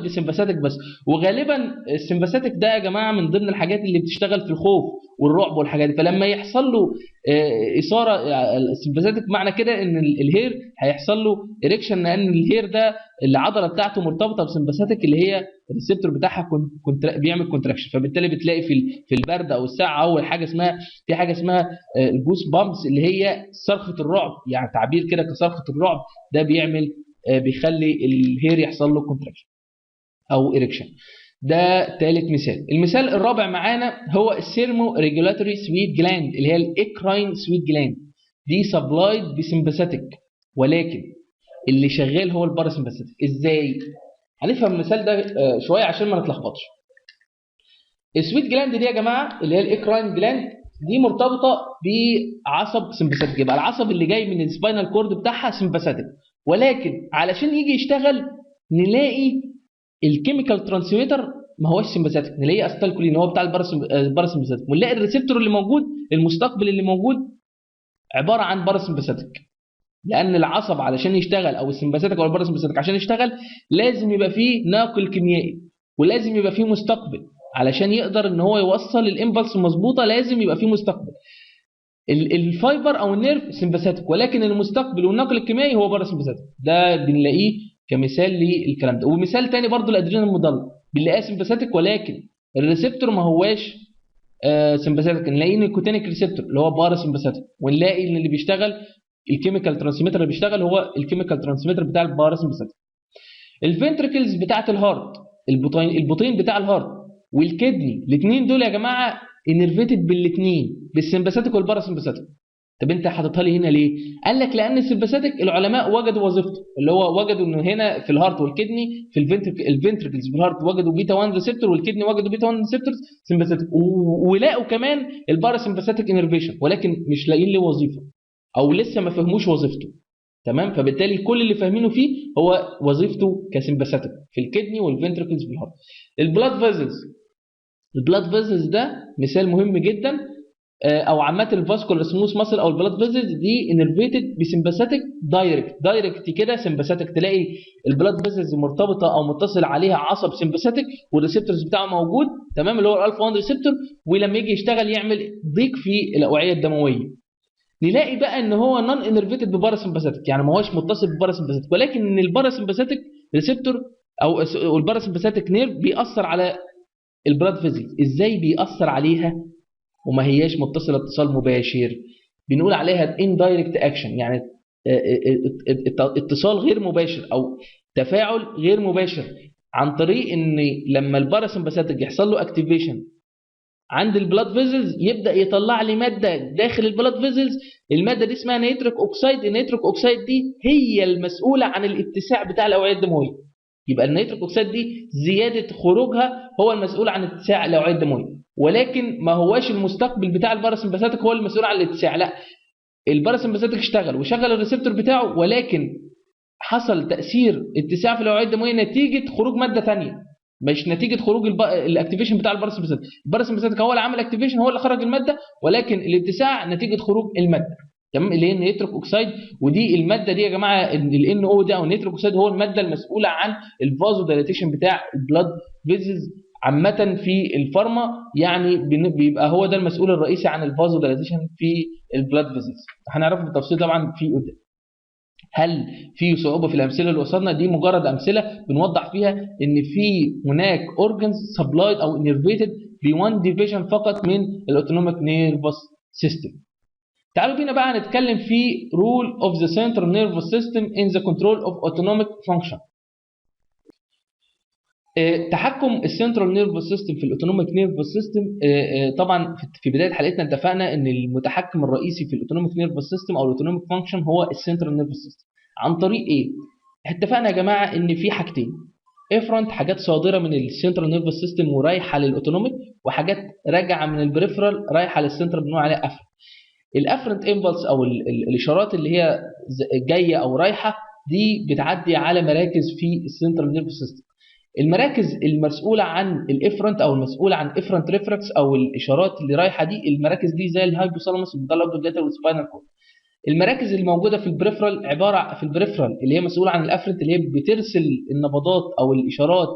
بسمباثيك بس. وغالبا السمباثيك ده يا جماعه من ضمن الحاجات اللي بتشتغل في الخوف والرعب والحاجات دي. فلما يحصل له اثاره السمباثيك، معنى كده ان الهير هيحصل له اريكشن، لان الهير ده العضله بتاعته مرتبطه بسمباثيك اللي هي الريسبتور بتاعها بيعمل كونتراكشن. فبالتالي بتلاقي في البرد او الساعه اول حاجه اسمها الجوس بامبس، اللي هي صرخه الرعب، يعني تعبير كده كصرخه الرعب. ده بيخلي الهير يحصل له كونتراكشن او اريكشن. ده ثالث مثال. المثال الرابع معانا هو السيرمو ريجولاتوري سويت جلاند، اللي هي الاكراين سويت جلاند. دي سبلايد بسمباثيك، ولكن اللي شغال هو الباراسمباثيك. ازاي؟ هنفهم المثال ده شويه عشان ما نتلخبطش. السويت جلاند دي يا جماعه اللي هي الاكراين جلاند دي مرتبطه بعصب سمباثيك، يبقى العصب اللي جاي من السباينال كورد بتاعها سمباثيك، ولكن علشان يجي يشتغل نلاقي الكيميكال ترانسميتر ما هوش سمباثيك، نلاقيه اسيتايل كولين هو بتاع الباراسمباثيك، ونلاقي الريسبتور اللي موجود، المستقبل اللي موجود عباره عن باراسمباثيك. لان العصب علشان يشتغل او السمباثيك او الباراسمباثيك عشان يشتغل لازم يبقى فيه ناقل كيميائي، ولازم يبقى فيه مستقبل علشان يقدر ان هو يوصل الامبلس مظبوطه، لازم يبقى فيه مستقبل. الفايبر او النيرف سمباثيك، ولكن المستقبل والنقل الكيميائي هو باراسمباثيك. ده بنلاقيه كمثال للكلام ده. ومثال تاني برضو الادرينال مضل، بنلاقيه سمباثيك ولكن الريسبتور ما هواش سمباثيك، نلاقي نيكوتينيك ريسبتور اللي هو بارا سمباثيك، ونلاقي ان اللي بيشتغل الكيميكال ترانسميتر اللي بيشتغل هو الكيميكال ترانسميتر بتاع البارا سمباثيك. الفنتركلز بتاعت الهارت، البطين بتاع الهارت والكدني، الاثنين دول يا جماعه انرفيتد بالاثنين، بالسمباثيك والباراسمباثيك. طب انت حاططها لي هنا ليه؟ قال لك لان السمباثيك العلماء وجدوا وظيفته، اللي هو وجدوا انه هنا في الهارت والكدني في الفنتركلز في الهارت وجدوا بيتا 1 ريسبتور، والكدني وجدوا بيتا 1 ريسبتورز سمباثيك، ولقوا كمان الباراسمباثيك انرفيشن، ولكن مش لاقيين له وظيفه او لسه ما فهموش وظيفته. تمام؟ فبالتالي كل اللي فاهمينه فيه هو وظيفته كسمباثيك في الكدني والفنتركلز في الهارت. البلاد فيزلز، البلاد فيزلز ده مثال مهم جدا، او عامه الفاسكولار سموث ماسل او البلاد فيزلز دي انرفيتد بسمباثيك دايركت كده سمباثيك، تلاقي البلاد فيزلز مرتبطه او متصل عليها عصب سمباثيك والريسبتورز بتاعه موجود، تمام، اللي هو الالفا 1 ريسبتور، ولما يجي يشتغل يعمل ضيق في الاوعيه الدمويه. نلاقي بقى ان هو نون انرفيتد بباراسمباثيك، يعني ما هوش متصل بباراسمباثيك، ولكن ان الباراسمباثيك ريسبتور او الباراسمباثيك نيرف بيأثر على البلاد فيزلز. ازاي بيأثر عليها وما هياش متصله اتصال مباشر؟ بنقول عليها اندايركت اكشن، يعني اتصال غير مباشر او تفاعل غير مباشر، عن طريق ان لما الباراسمباثيك يحصل له اكتيفيشن عند البلاد فيزلز يبدا يطلع لي ماده داخل البلاد فيزلز، الماده دي اسمها نيتريك اوكسيد. النيتريك اوكسيد دي هي المسؤوله عن الاتساع بتاع الاوعيه الدمويه. يبقى النيتريك اوكسيد دي زياده خروجها هو المسؤول عن اتساع الاوعيه الدمويه، ولكن ما هواش المستقبل بتاع الباراسمباثيك هو المسؤول عن الاتساع، لا، الباراسمباثيك اشتغل وشغل الريسبتور بتاعه، ولكن حصل تاثير اتساع في الاوعيه الدمويه نتيجه خروج ماده ثانيه، مش نتيجه خروج الاكتيفيشن بتاع الباراسمباثيك. الباراسمباثيك هو اللي عمل اكتيفيشن، هو اللي خرج الماده، ولكن الاتساع نتيجه خروج الماده، تمام، اللي هي النيتريك اوكسيد. ودي الماده دي يا جماعه الان او ده او النيتريك اوكسيد هو الماده المسؤوله عن الفازو دايليتيشن بتاع البلاد فيزلز عامه في الفارما، يعني بيبقى هو ده المسؤول الرئيسي عن الفازو دايليتيشن في البلاد فيزلز. هنعرفه بالتفصيل طبعا في قدام. هل في صعوبه في الامثله اللي وصلنا دي؟ مجرد امثله بنوضح فيها ان في هناك اورجنز سبلايد او انرفيتد بوان ديفيجن فقط من الاوتونوميك نيرفس سيستم. تعالوا بينا بقى نتكلم في رول اوف ذا سنترال نيرفس سيستم ان ذا كنترول اوف اوتونوميك فانكشن. تحكم السنترال نيرفس سيستم في الاوتونوميك نيرفس سيستم، طبعا في بدايه حلقتنا اتفقنا ان المتحكم الرئيسي في الاوتونوميك نيرفس سيستم او الاوتونوميك فانكشن هو السنترال نيرفس سيستم. عن طريق ايه؟ اتفقنا يا جماعه ان في حاجتين، افرنت حاجات صادره من السنترال نيرفس سيستم ورايحه للاوتونوميك، وحاجات راجعه من البريفرال رايحه للسنترال بنقول عليها افرنت. الافرنت امبلس او الاشارات اللي هي جايه او رايحه دي بتعدي على مراكز في السنترال نيرفس سيستم. المراكز المسؤوله عن الافرنت او المسؤوله عن افرنت ريفلكس او الاشارات اللي رايحه دي، المراكز دي زي الهايبوثالاموس والميدالا اوبلونجاتا والسباينال كورد. المراكز الموجوده في البريفرال عباره في البريفرال اللي هي مسؤوله عن الافرنت، اللي هي بترسل النبضات او الاشارات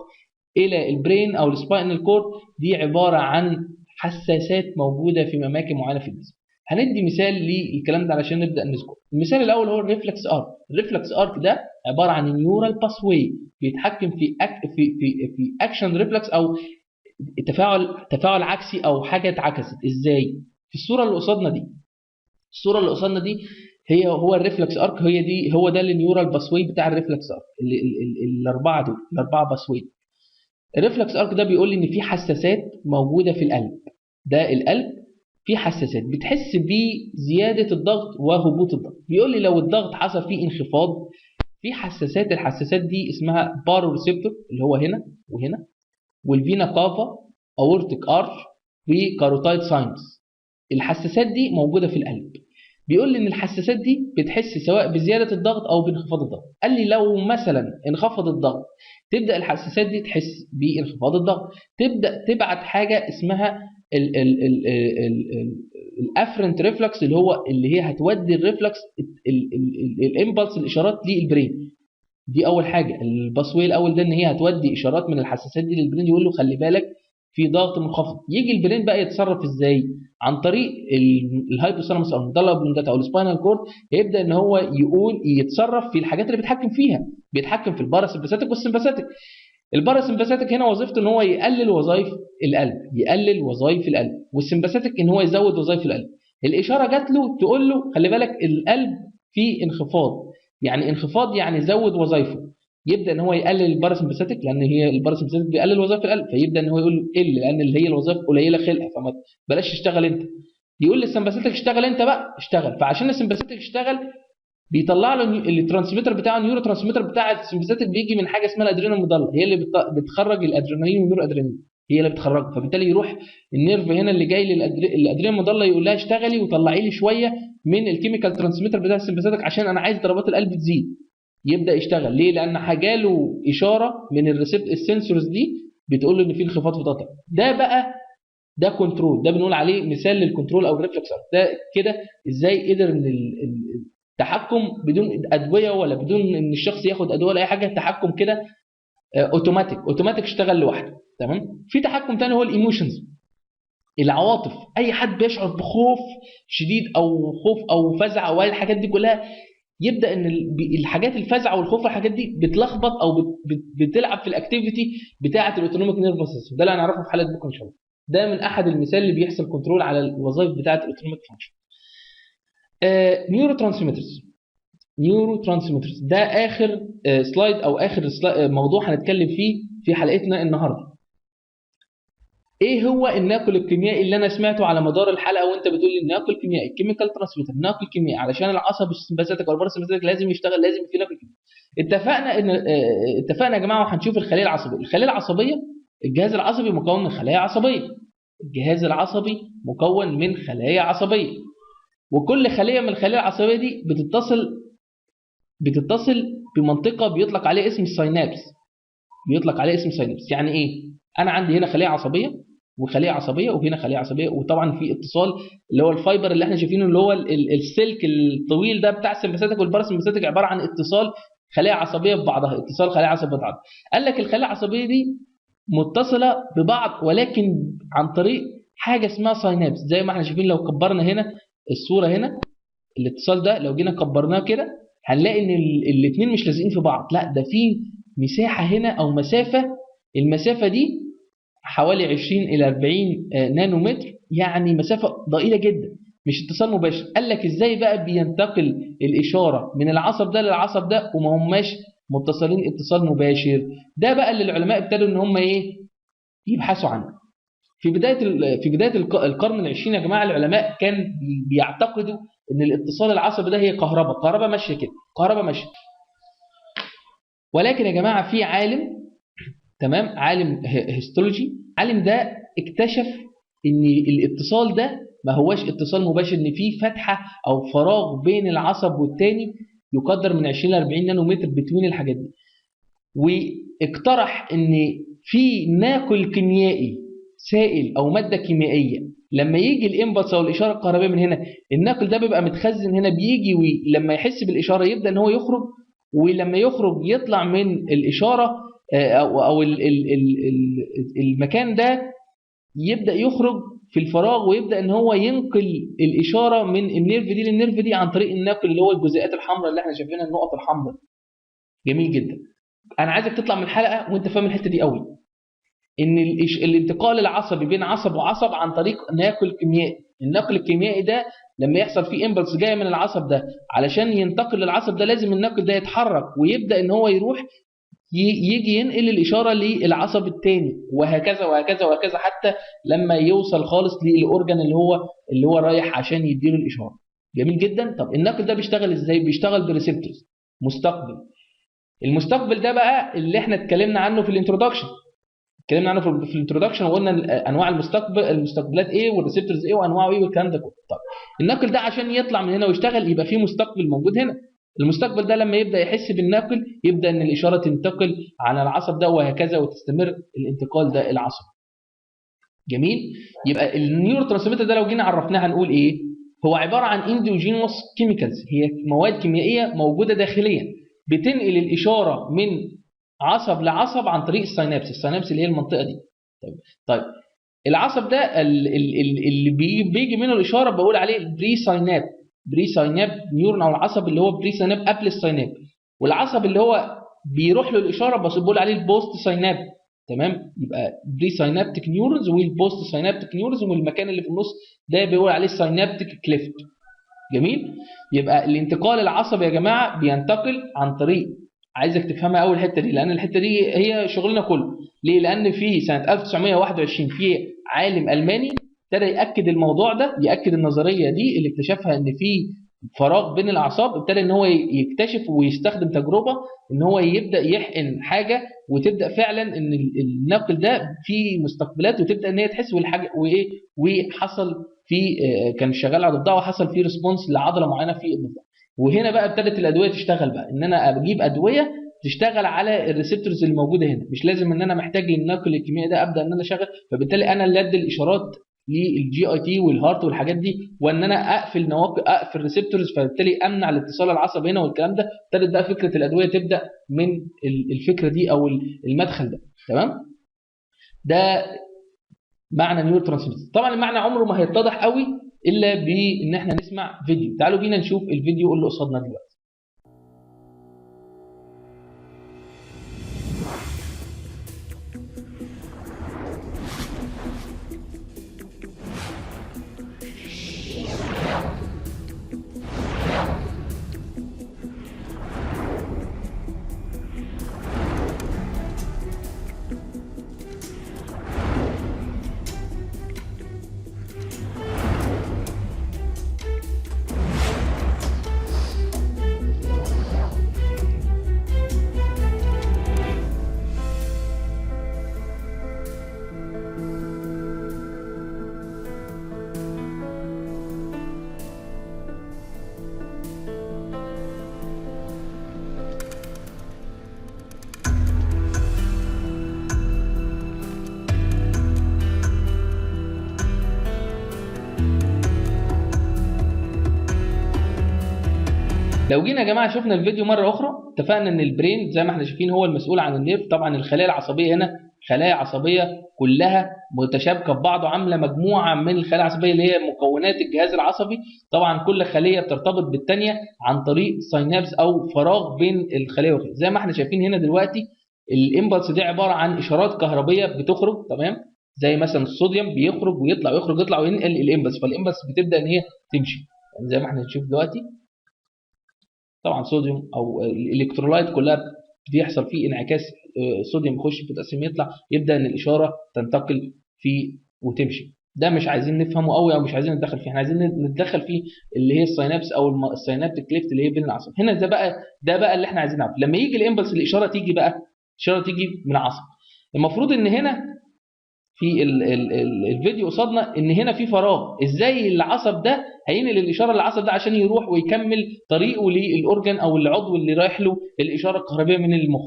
الى البرين او السباينال كورد، دي عباره عن حساسات موجوده في اماكن معينه في الجسم. هندي مثال للكلام ده علشان نبدا نذكر. المثال الاول هو الريفلكس ارك. الريفلكس ارك ده عباره عن نيورال باثواي بيتحكم في اكشن ريفلكس او تفاعل عكسي او حاجه اتعكست. ازاي؟ في الصوره اللي قصادنا دي، الصوره اللي قصادنا دي هو الريفلكس ارك، هو ده النيورال باثواي بتاع الريفلكس ارك، الاربعه دول، الاربعه باثواي. الريفلكس ارك ده بيقول لي ان في حساسات موجوده في القلب. ده القلب في حساسات بتحس بزياده الضغط وهبوط الضغط. بيقول لي لو الضغط حصل فيه انخفاض في حساسات، الحساسات دي اسمها بارو ريسبتور اللي هو هنا وهنا، والفينا كافا، اورتيك ارش، وكاروتايد ساينس. الحساسات دي موجوده في القلب. بيقول لي ان الحساسات دي بتحس سواء بزياده الضغط او بانخفاض الضغط. قال لي لو مثلا انخفض الضغط تبدا الحساسات دي تحس بانخفاض الضغط، تبدا تبعت حاجه اسمها الافرنت ريفلكس اللي هي هتودي الريفلكس الامبلس الاشارات للبرين. دي اول حاجه، الباسوي الاول ده ان هي هتودي اشارات من الحساسات دي للبرين، يقول له خلي بالك في ضغط منخفض. يجي البرين بقى يتصرف ازاي؟ عن طريق الهايبوثالاموس او الميدالا اوبلونجاتا او السباينال كورد، يبدا ان هو يتصرف في الحاجات اللي بيتحكم فيها. بيتحكم في الباراسمباثيك والسمباثيك. الباراسمباثيك هنا وظيفته ان هو يقلل وظائف القلب، والسمباثيك ان هو يزود وظائف القلب. الاشاره جات له تقول له خلي بالك القلب فيه انخفاض، يعني انخفاض يعني زود وظائفه. يبدا ان هو يقلل الباراسمباثيك، لان هي الباراسمباثيك بيقلل وظائف القلب، فيبدا ان هو يقول له قل، لان اللي هي الوظائف قليله خلقه، فما بلاش تشتغل انت. يقول للسمباثيك اشتغل انت بقى، اشتغل. فعشان السمباثيك يشتغل بيطلع له الترانسميتر بتاعه، النيورو ترانسميتر بتاع السمباثيك بيجي من حاجه اسمها الادرينال مضله، هي اللي بتخرج الادرينالين والنور ادرينالين، هي اللي بتخرجه. فبالتالي يروح النيرف هنا اللي جاي للادرينال مضله يقول لها اشتغلي وطلعي لي شويه من الكيميكال ترانسميتر بتاع السمباثيك عشان انا عايز ضربات القلب تزيد. يبدا يشتغل ليه؟ لان حاجاله اشاره من السنسورز دي بتقول له ان في انخفاض في ضغط. ده بقى ده كنترول، ده بنقول عليه مثال للكنترول او الريفلكس. ده كده ازاي قدر ان التحكم بدون ادويه ولا بدون ان الشخص ياخد ادويه ولا اي حاجه، تحكم كده اوتوماتيك اشتغل لوحده. تمام. في تحكم تاني هو الايموشنز، العواطف. اي حد بيشعر بخوف شديد او خوف او فزع او الحاجات دي كلها، يبدا ان الحاجات الفزع والخوف والحاجات دي بتلخبط او بتلعب في الاكتيفيتي بتاعه الاوتونوميك نيرفس سيستم. ده اللي هنعرفه في حلقه بكره ان شاء الله. ده من احد المثال اللي بيحصل كنترول على الوظائف بتاعه الاوتونوميك فانكشن. نيورو ترانسميترز ده اخر سلايد او اخر موضوع هنتكلم فيه في حلقتنا النهارده. ايه هو الناقل الكيميائي اللي انا سمعته على مدار الحلقه وانت بتقول لي الناقل الكيميائي الكيميكال ترانسميتر، ناقل كيميائي علشان العصب السمباثيك او الباراسمباثيك لازم يشتغل، لازم في ناقل كيميائي. اتفقنا يا جماعه، وهنشوف الخليه العصبيه. الخليه العصبيه، الجهاز العصبي مكون من خلايا عصبيه، الجهاز العصبي مكون من خلايا عصبيه، وكل خليه من الخلايا العصبيه دي بتتصل بمنطقه بيطلق عليها اسم السينابس. يعني ايه؟ انا عندي هنا خليه عصبيه وخليه عصبيه، وهنا خليه عصبيه، وطبعا في اتصال اللي هو الفايبر اللي احنا شايفينه اللي هو السلك الطويل ده بتاع السمباثيك والباراسمباثيك، عباره عن اتصال خلايا عصبيه ببعضها، اتصال خلايا عصبيه ببعضها. قال لك الخلايا العصبيه دي متصله ببعض ولكن عن طريق حاجه اسمها ساينابس. زي ما احنا شايفين لو كبرنا هنا الصوره هنا، الاتصال ده لو جينا كبرناه كده هنلاقي ان الاثنين مش لازقين في بعض، لا ده في مساحه هنا او مسافه، المسافه دي حوالي 20 الى 40 نانومتر، يعني مسافه ضئيله جدا، مش اتصال مباشر. قال لك ازاي بقى بينتقل الاشاره من العصب ده للعصب ده وما هماش متصلين اتصال مباشر؟ ده بقى اللي العلماء ابتدوا ان هم ايه يبحثوا عنه. في بدايه القرن العشرين يا جماعه، العلماء كان بيعتقدوا ان الاتصال العصبي ده هي كهرباء ماشيه كده، كهرباء ماشيه. ولكن يا جماعه في عالم، تمام، عالم هيستولوجي، عالم ده اكتشف ان الاتصال ده ما هواش اتصال مباشر، ان في فتحه او فراغ بين العصب والتاني يقدر من 20 ل 40 نانومتر بين الحاجات دي. واقترح ان في ناقل كيميائي، سائل او ماده كيميائيه، لما يجي الامبلس او الاشاره الكهربائيه من هنا، الناقل ده بيبقى متخزن هنا، بيجي ولما يحس بالاشاره يبدا ان هو يخرج، ولما يخرج يطلع من الاشاره او المكان ده يبدا يخرج في الفراغ، ويبدا ان هو ينقل الاشاره من النيرف دي للنيرف دي عن طريق الناقل اللي هو الجزيئات الحمراء اللي احنا شايفينها، النقط الحمراء. جميل جدا. انا عايزك تطلع من الحلقه وانت فاهم الحته دي قوي، ان الانتقال العصبي بين عصب وعصب عن طريق ناقل كيميائي. النقل الكيميائي ده لما يحصل فيه امبلس جايه من العصب ده، علشان ينتقل للعصب ده لازم الناقل ده يتحرك ويبدا ان هو يروح يجي ينقل الاشاره للعصب الثاني، وهكذا وهكذا وهكذا، حتى لما يوصل خالص للاورجن اللي هو رايح عشان يديله الاشاره. جميل جدا. طب النقل ده بيشتغل ازاي؟ بيشتغل بريسبتورز، مستقبل. المستقبل ده بقى اللي احنا اتكلمنا عنه في الانترودكشن، في الانترودكشن وقلنا انواع المستقبلات ايه، والريسبتورز ايه، وانواعه ايه، والكلام ده كله. طب الناقل ده عشان يطلع من هنا ويشتغل يبقى فيه مستقبل موجود هنا. المستقبل ده لما يبدا يحس بالناقل يبدا ان الاشاره تنتقل على العصب ده، وهكذا، وتستمر الانتقال ده العصبي. جميل. يبقى النيورو ترانسميتر ده لو جينا عرفناه هنقول ايه؟ هو عباره عن اندوجينوس كيميكالز، هي مواد كيميائيه موجوده داخليا بتنقل الاشاره من عصب لعصب عن طريق السينابس اللي هي المنطقه دي. طيب العصب ده اللي بيجي منه الاشاره بقول عليه بري سايناب نيورون، او العصب اللي هو بري سايناب قبل السايناب، والعصب اللي هو بيروح له الاشاره بس بقول عليه البوست سايناب. تمام، يبقى بري ساينابتيك نيورونز والبوست ساينابتيك نيورونز، والمكان اللي في النص ده بيقول عليه ساينابتيك كليفت. جميل. يبقى الانتقال العصبي يا جماعه بينتقل عن طريق، عايزك تفهمها اول الحته دي لان الحته دي هي شغلنا كله. ليه؟ لان في سنه 1921 في عالم الماني ابتدى ياكد الموضوع ده، ياكد النظريه دي اللي اكتشفها ان في فراغ بين الاعصاب. ابتدى ان هو يكتشف ويستخدم تجربه ان هو يبدا يحقن حاجه وتبدا فعلا ان الناقل ده فيه مستقبلات وتبدا ان هي تحس والحاجه وايه، وحصل في كان شغال على الضفدع وحصل فيه ريسبونس لعضله معينه في الضفدع. وهنا بقى ابتدت الادويه تشتغل بقى، ان انا اجيب ادويه تشتغل على الريسبتورز اللي موجوده هنا، مش لازم ان انا محتاج للناقل الكيميائي ده ابدا ان انا اشغل. فبالتالي انا اللي ادي الاشارات للجي اي تي والهارت والحاجات دي، وان انا اقفل ريسبتورز، فبالتالي امنع الاتصال العصبي هنا والكلام ده. ابتدت بقى فكره الادويه تبدا من الفكره دي او المدخل ده. تمام، ده معنى نيورو ترانسميتر. طبعا المعنى عمره ما هيتضح قوي الا بان احنا نسمع فيديو. تعالوا بينا نشوف الفيديو اللي قصادنا دلوقتي. لو جينا يا جماعه شفنا الفيديو مره اخرى، اتفقنا ان البرين زي ما احنا شايفين هو المسؤول عن النيرف. طبعا الخلايا العصبيه هنا خلايا عصبيه كلها متشابكه ببعض وعامله مجموعه من الخلايا العصبيه اللي هي مكونات الجهاز العصبي. طبعا كل خليه بترتبط بالثانيه عن طريق ساينابس او فراغ بين الخليه والخليه. زي ما احنا شايفين هنا دلوقتي الامبلس دي عباره عن اشارات كهربيه بتخرج. تمام، زي مثلا الصوديوم بيخرج ويطلع ويخرج يطلع وينقل الامبلس، فالامبلس بتبدا ان هي تمشي يعني زي ما احنا هنشوف دلوقتي. طبعا صوديوم او الالكترولايت كلها بيحصل فيه انعكاس، صوديوم يخش في بوتاسيوم يطلع، يبدا ان الاشاره تنتقل فيه وتمشي. ده مش عايزين نفهمه قوي او مش عايزين نتدخل فيه، احنا عايزين نتدخل فيه اللي هي الساينابس او الساينابتيك كليفت اللي هي بين العصب. هنا ده بقى اللي احنا عايزين نعرفه. لما يجي الامبلس الاشاره تيجي بقى، الاشاره تيجي من العصب. المفروض ان هنا في الفيديو قصادنا ان هنا في فراغ. ازاي العصب ده هينقل الاشاره للعصب ده عشان يروح ويكمل طريقه للاورجن او العضو اللي رايح له الاشاره الكهربائيه من المخ؟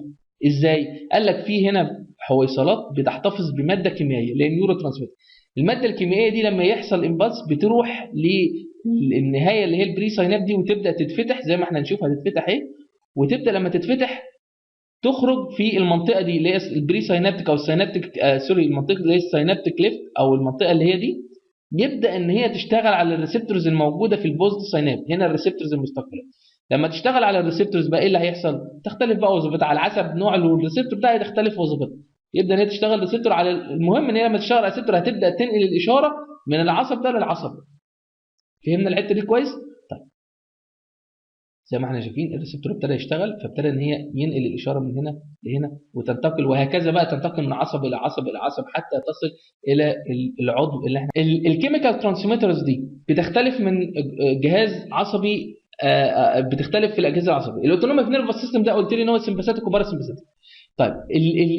ازاي؟ قال لك في هنا حويصلات بتحتفظ بماده كيميائيه اللي هي نيورو ترانسميتر. الماده الكيميائيه دي لما يحصل امبلس بتروح للنهايه اللي هي البري سايناب دي وتبدا تتفتح زي ما احنا نشوف هتتفتح اهي. وتبدا لما تتفتح تخرج في المنطقه دي اللي هي البري ساينابتيك او الساينابتيك المنطقه اللي هي الساينابتيك ليفت او المنطقه اللي هي دي. يبدا ان هي تشتغل على الريسبتورز الموجوده في البوست سايناب. هنا الريسبتورز المستقبله لما تشتغل على الريسبتورز بقى ايه اللي هيحصل؟ تختلف بقى وظيفتها على حسب نوع الريسبتور ده، هتختلف وظيفتها. يبدا ان هي تشتغل ريسبتور على المهم ان هي لما تشتغل على الريسبتور هتبدا تنقل الاشاره من العصب ده للعصب. فهمنا الحته دي كويس؟ طيب زي ما احنا شايفين الريسبتور ابتدى يشتغل، فابتدى ان هي ينقل الاشاره من هنا لهنا وتنتقل وهكذا بقى، تنتقل من عصب الى عصب الى عصب حتى تصل الى العضو اللي احنا. الكيميكال ترانسميترز دي بتختلف من جهاز عصبي، بتختلف في الاجهزه العصبيه. الاوتونوميك نيرفس سيستم ده قلت لي ان هو سمباثيك وباراسمباثيك. طيب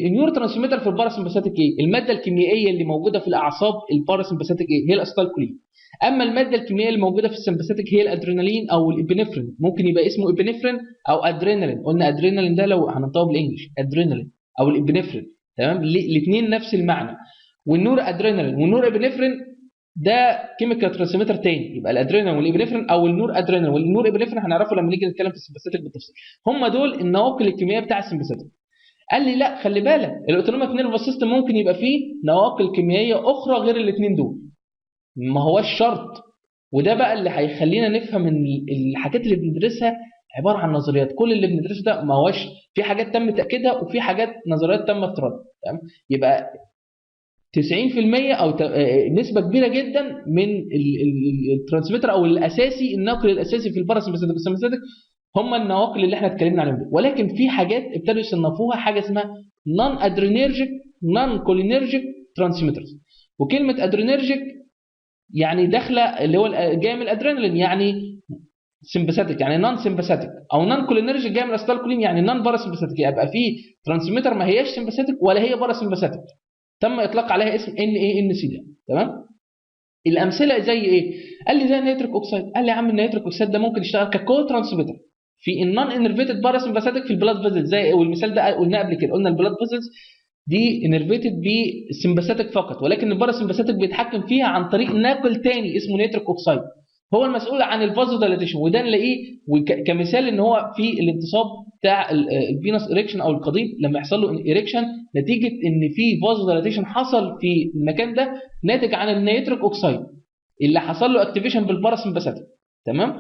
النيورو ترانسميتر في الباراسمباثيك ايه؟ الماده الكيميائيه اللي موجوده في الاعصاب الباراسمباثيك ايه؟ هي الاسيتالكولين. اما الماده الكيميائيه اللي موجوده في السمباثيك هي الادرينالين او الابنفرين. ممكن يبقى اسمه ابنفرين او ادرينالين. قلنا ادرينالين ده لو هننطقه بالانجلش ادرينالين او الابنفرين. تمام، الاثنين نفس المعنى. والنور ادرينالين والنور ابنفرين ده كيميكال ترانسميتر تاني. يبقى الادرينالين والابنفرين او النور ادرينالين والنور ابنفرين هنعرفه لما نيجي نتكلم في السمباثيك بالتفصيل. هم دول النواقل الكيميائيه بتاع السمباثيك. قال لي لا خلي بالك الاوتونوميك نيرفس سيستم ممكن يبقى فيه نواقل كيميائيه اخرى غير الاثنين دول. ما هوش شرط. وده بقى اللي هيخلينا نفهم ان الحاجات اللي بندرسها عباره عن نظريات. كل اللي بندرسه ده ما هوش، في حاجات تم تاكيدها وفي حاجات نظريات تم افتراضها. تمام. يبقى 90% او نسبه كبيره جدا من الترانسميتر او الاساسي، الناقل الاساسي في الباراسمباثيك والسمباثيك هم النواقل اللي احنا اتكلمنا عليهم دول. ولكن في حاجات ابتدوا يصنفوها حاجه اسمها نون ادرينيرجيك نون كولينيرجيك ترانسميترز. وكلمه ادرينيرجيك يعني داخله اللي هو جايه من الادرينالين، يعني سمباثيك يعني نون سمباثيك، او نون كولينيرجيك جايه من الاسيتالكولين يعني نون باراسمباثيك. يبقى في ترانسميتر ما هياش سمباثيك ولا هي باراسمباثيك، تم اطلاق عليها اسم NaNC ده. تمام. الامثله زي ايه؟ قال لي زي النيتريك اوكسيد. قال لي يا عم النيتريك اوكسيد ده ممكن يشتغل ككو ترانسميتر في النون انرفيتد باراسمباثيك في البلاد فيزلز، زي والمثال ده قلناه قبل كده، قلنا البلاد فيزلز دي انرفيتد بسمباثيك فقط، ولكن الباراسمباثيك بيتحكم فيها عن طريق ناقل تاني اسمه نيتريك اوكسيد، هو المسؤول عن الفازو دايليتيشن. وده نلاقيه كمثال ان هو في الانتصاب بتاع الفينوس اريكشن او القضيب، لما يحصل له اريكشن نتيجه ان في فازو دايليتيشن حصل في المكان ده ناتج عن النيتريك اوكسيد اللي حصل له اكتيفيشن بالباراسمباثيك. تمام.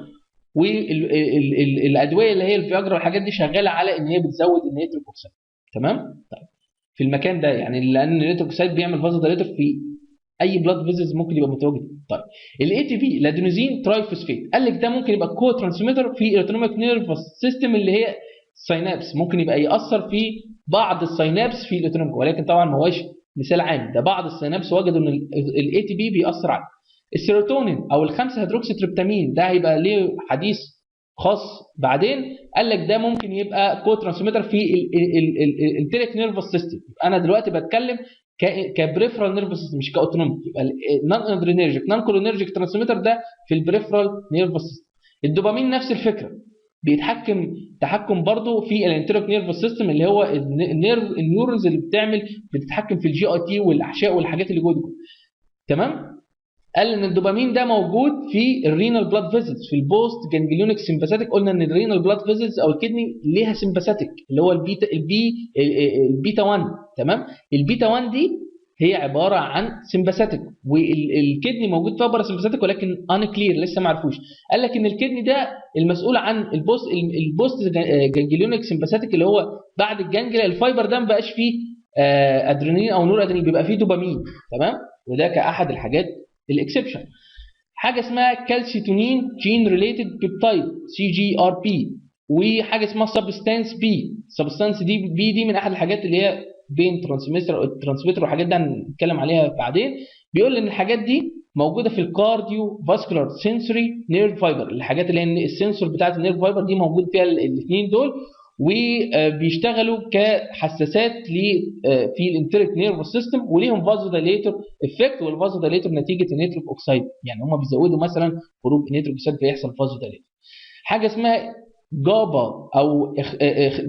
والادويه اللي هي الفياجرا والحاجات دي شغاله على ان هي بتزود النيتريك اوكسيد. تمام. طيب في المكان ده يعني لان النيتريك اوكسيد بيعمل فازو دايليتر في اي بلاد فيزلز ممكن يبقى متواجد. طيب الاي تي بي الادينوزين ترايفوسفيت قال لك ده ممكن يبقى كو ترانسميتر في الاوتونوميك نيرفس سيستم اللي هي السينابس، ممكن يبقى ياثر في بعض السينابس في الاوتونوميك، ولكن طبعا ما هوش مثال عام، ده بعض السينابس وجدوا ان الاي تي بي بيأثر عليه. السيروتونين او الخمسه هيدروكسي تريبتامين ده هيبقى ليه حديث خاص بعدين، قال لك ده ممكن يبقى كو ترانسميتر في الانتريك نيرفس سيستم. انا دلوقتي بتكلم كبريفرال نيرفس سيستم مش كاوتونوميك، يبقى النون ادرينيرجيك نون كولينيرجيك ترانسميتر ده في البريفرال نيرفس سيستم. الدوبامين نفس الفكره، بيتحكم تحكم برضه في الانتريك نيرفس سيستم اللي هو النيورونز اللي بتتحكم في الجي اي تي والاحشاء والحاجات اللي جوه دي. تمام. قال ان الدوبامين ده موجود في الرينال بلاد فيزلز في البوست جانجليونيك سمباثيك. قلنا ان الرينال بلاد فيزلز او الكدني ليها سمباثيك اللي هو البيتا 1. تمام. البيتا 1 دي هي عباره عن سمباثيك، والكدني موجود فيها باراسمباثيك ولكن ان كلير لسه ما عرفوش. قال لك ان الكدني ده المسؤول عن البوست جانجليونيك سمباثيك اللي هو بعد الجانجليا الفايبر ده ما بقاش فيه ادرينالين او نور ادرينالين، بيبقى فيه دوبامين. تمام. وده كاحد الحاجات الاكسبشن. حاجه اسمها كالسيتونين جين ريليتد بيبتايد CGRP، وحاجه اسمها سبستانس بي. سبستانس دي من احد الحاجات اللي هي بين ترانسميتر والحاجات دي هنتكلم عليها بعدين. بيقول ان الحاجات دي موجوده في الكارديو فاسكولار سنسوري نيرف فايبر، الحاجات اللي هي السنسور بتاعت النيرف فايبر دي موجود فيها الاثنين دول، وبيشتغلوا كحساسات في الانتريك نيرفس سيستم، وليهم فازو دايليتور افكت، والفازو دايليتور نتيجه النيتريك اوكسيد، يعني هم بيزودوا مثلا خروج النيتريك اوكسيد فيحصل فازو دايليتور. حاجه اسمها جابا او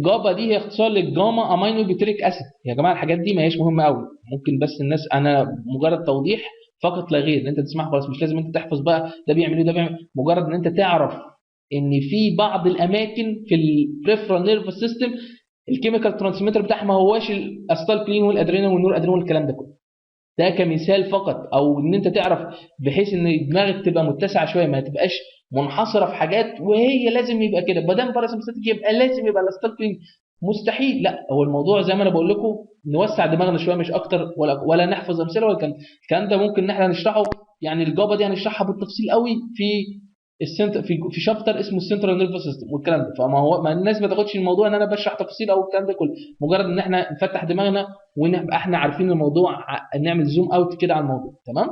جابا دي هي اختصار للجاما امينو بيوتريك اسيد. يا جماعه الحاجات دي ما هيش مهمه قوي، ممكن بس الناس انا مجرد توضيح فقط لا غير ان انت تسمعها خلاص، مش لازم انت تحفظ بقى ده بيعمل ايه ده بيعمل، مجرد ان انت تعرف ان في بعض الاماكن في البريفرال نيرفس سيستم الكيميكال ترانسميتر بتاعها ما هواش الاستالكلين والادرينال والنور ادرينال والكلام ده كله. ده كمثال فقط، او ان انت تعرف بحيث ان دماغك تبقى متسعه شويه، ما تبقاش منحصره في حاجات وهي لازم يبقى كده، ما دام باراسمبثيك يبقى لازم يبقى الاستالكلين، مستحيل. لا، هو الموضوع زي ما انا بقول لكم نوسع دماغنا شويه مش اكتر، ولا نحفظ امثله ولا الكلام ده ممكن ان احنا نشرحه. يعني الجابا دي هنشرحها بالتفصيل قوي في في شابتر اسمه السنترال نيرفس سيستم والكلام ده. فما هو ما الناس ما تاخدش الموضوع ان انا بشرح تفاصيل او الكلام ده كله، مجرد ان احنا نفتح دماغنا ونبقى احنا عارفين الموضوع، نعمل زوم اوت كده على الموضوع. تمام.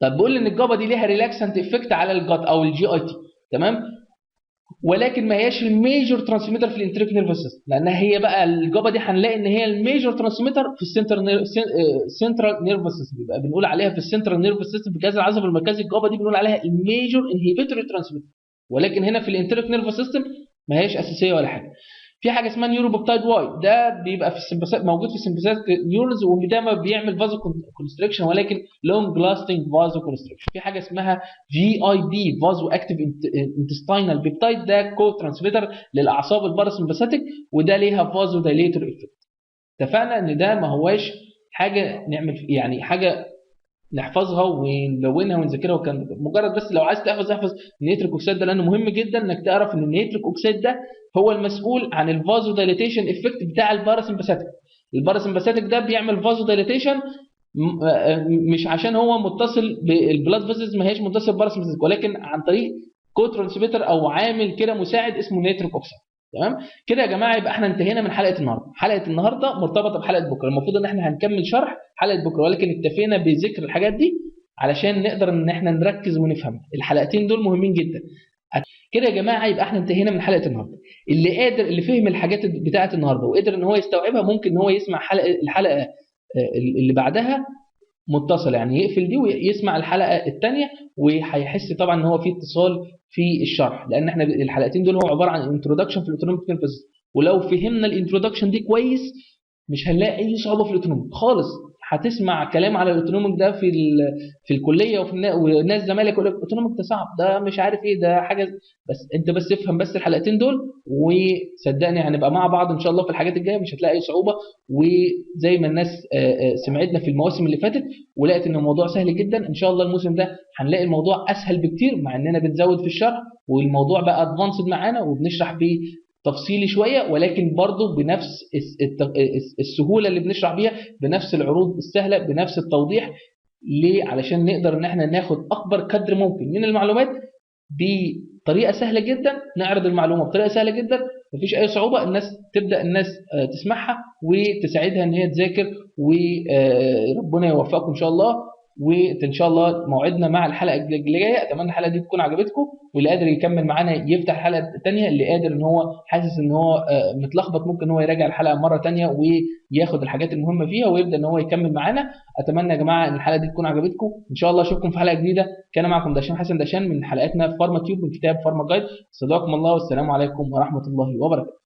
طب بيقول ان الجابا دي ليها ريلاكسنت افكت على الجات او الجي اي تي. تمام. ولكن ما هياش الميجور ترانسميتر في الانتريك نيرفس سيستم، لان هي بقى الجابا دي هنلاقي ان هي الميجور ترانسميتر في السنترال نيرفس سيستم، يبقى بنقول عليها في السنترال نيرفس سيستم في الجهاز العصبي المركزي الجابا دي بنقول عليها الميجور انهيبيتوري ترانسميتر، ولكن هنا في الانتريك نيرفس سيستم ما هياش اساسيه ولا حاجه. في حاجه اسمها نيوروبيبتايد واي، ده بيبقى في موجود في السمباثيك نيورونز، وده ما بيعمل فازو كونستريكشن ولكن لونج لاستنج فازو كونستريكشن. في حاجه اسمها GIP فازو اكتيف انتستينال بيبتايد، ده كو ترانسميتر للاعصاب الباراسمباثيك، وده ليها فازو دايليتور افكت. اتفقنا ان ده ما هواش حاجه نعمل يعني حاجه نحفظها ونلونها ونذاكرها، وكان مجرد بس لو عايز تحفظ احفظ النيتريك اوكسيد ده، لانه مهم جدا انك تعرف ان النيتريك اوكسيد ده هو المسؤول عن الفازو دايليتيشن افكت بتاع الباراسمباثيك. الباراسمباثيك ده بيعمل فازو دايليتيشن مش عشان هو متصل بالبلاد فيزلز، ما هيش متصل بالباراسمباثيك، ولكن عن طريق كو ترانسميتر او عامل كده مساعد اسمه نيتريك اوكسيد. تمام كده يا جماعه، يبقى احنا انتهينا من حلقه النهارده. حلقه النهارده مرتبطه بحلقه بكره، المفروض ان احنا هنكمل شرح حلقه بكره، ولكن اكتفينا بذكر الحاجات دي علشان نقدر ان احنا نركز ونفهم. الحلقتين دول مهمين جدا. كده يا جماعه يبقى احنا انتهينا من حلقه النهارده. اللي قادر، اللي فهم الحاجات بتاعه النهارده وقدر ان هو يستوعبها، ممكن ان هو يسمع الحلقه اللي بعدها متصله، يعني يقفل دي ويسمع الحلقه الثانيه، وهيحس طبعا ان هو في اتصال في الشرح، لان احنا الحلقتين دول هو عباره عن انتروداكشن في الاوتونوميك نيرفس. ولو فهمنا الانتروداكشن دي كويس مش هنلاقي اي صعوبه في الاوتونوميك خالص. هتسمع كلام على الاوتونوميك ده في الكليه والناس زمايلك يقول لك الاوتونوميك ده صعب، ده مش عارف ايه، ده حاجه. بس انت بس افهم بس الحلقتين دول، وصدقني هنبقى مع بعض ان شاء الله في الحاجات الجايه، مش هتلاقي اي صعوبه. وزي ما الناس سمعتنا في المواسم اللي فاتت ولقت ان الموضوع سهل جدا، ان شاء الله الموسم ده هنلاقي الموضوع اسهل بكتير، مع اننا بنزود في الشرح والموضوع بقى ادفانسد معانا وبنشرح بيه تفصيلي شويه، ولكن برضه بنفس السهوله اللي بنشرح بيها، بنفس العروض السهله، بنفس التوضيح. ليه؟ علشان نقدر ان احنا ناخد اكبر قدر ممكن من المعلومات بطريقه سهله جدا، نعرض المعلومه بطريقه سهله جدا، مفيش اي صعوبه. الناس تسمعها وتساعدها ان هي تذاكر، وربنا يوفقكم ان شاء الله. وان شاء الله موعدنا مع الحلقه اللي جايه. اتمنى الحلقه دي تكون عجبتكم، واللي قادر يكمل معانا يفتح الحلقه الثانيه، اللي قادر ان هو حاسس ان هو متلخبط ممكن ان هو يراجع الحلقه مره ثانيه وياخد الحاجات المهمه فيها ويبدا ان هو يكمل معانا. اتمنى يا جماعه ان الحلقه دي تكون عجبتكم. ان شاء الله اشوفكم في حلقه جديده. كان معكم دهشان حسن دهشان من حلقاتنا في فارما تيوب من كتاب فارما جايد. استودعكم الله والسلام عليكم ورحمه الله وبركاته.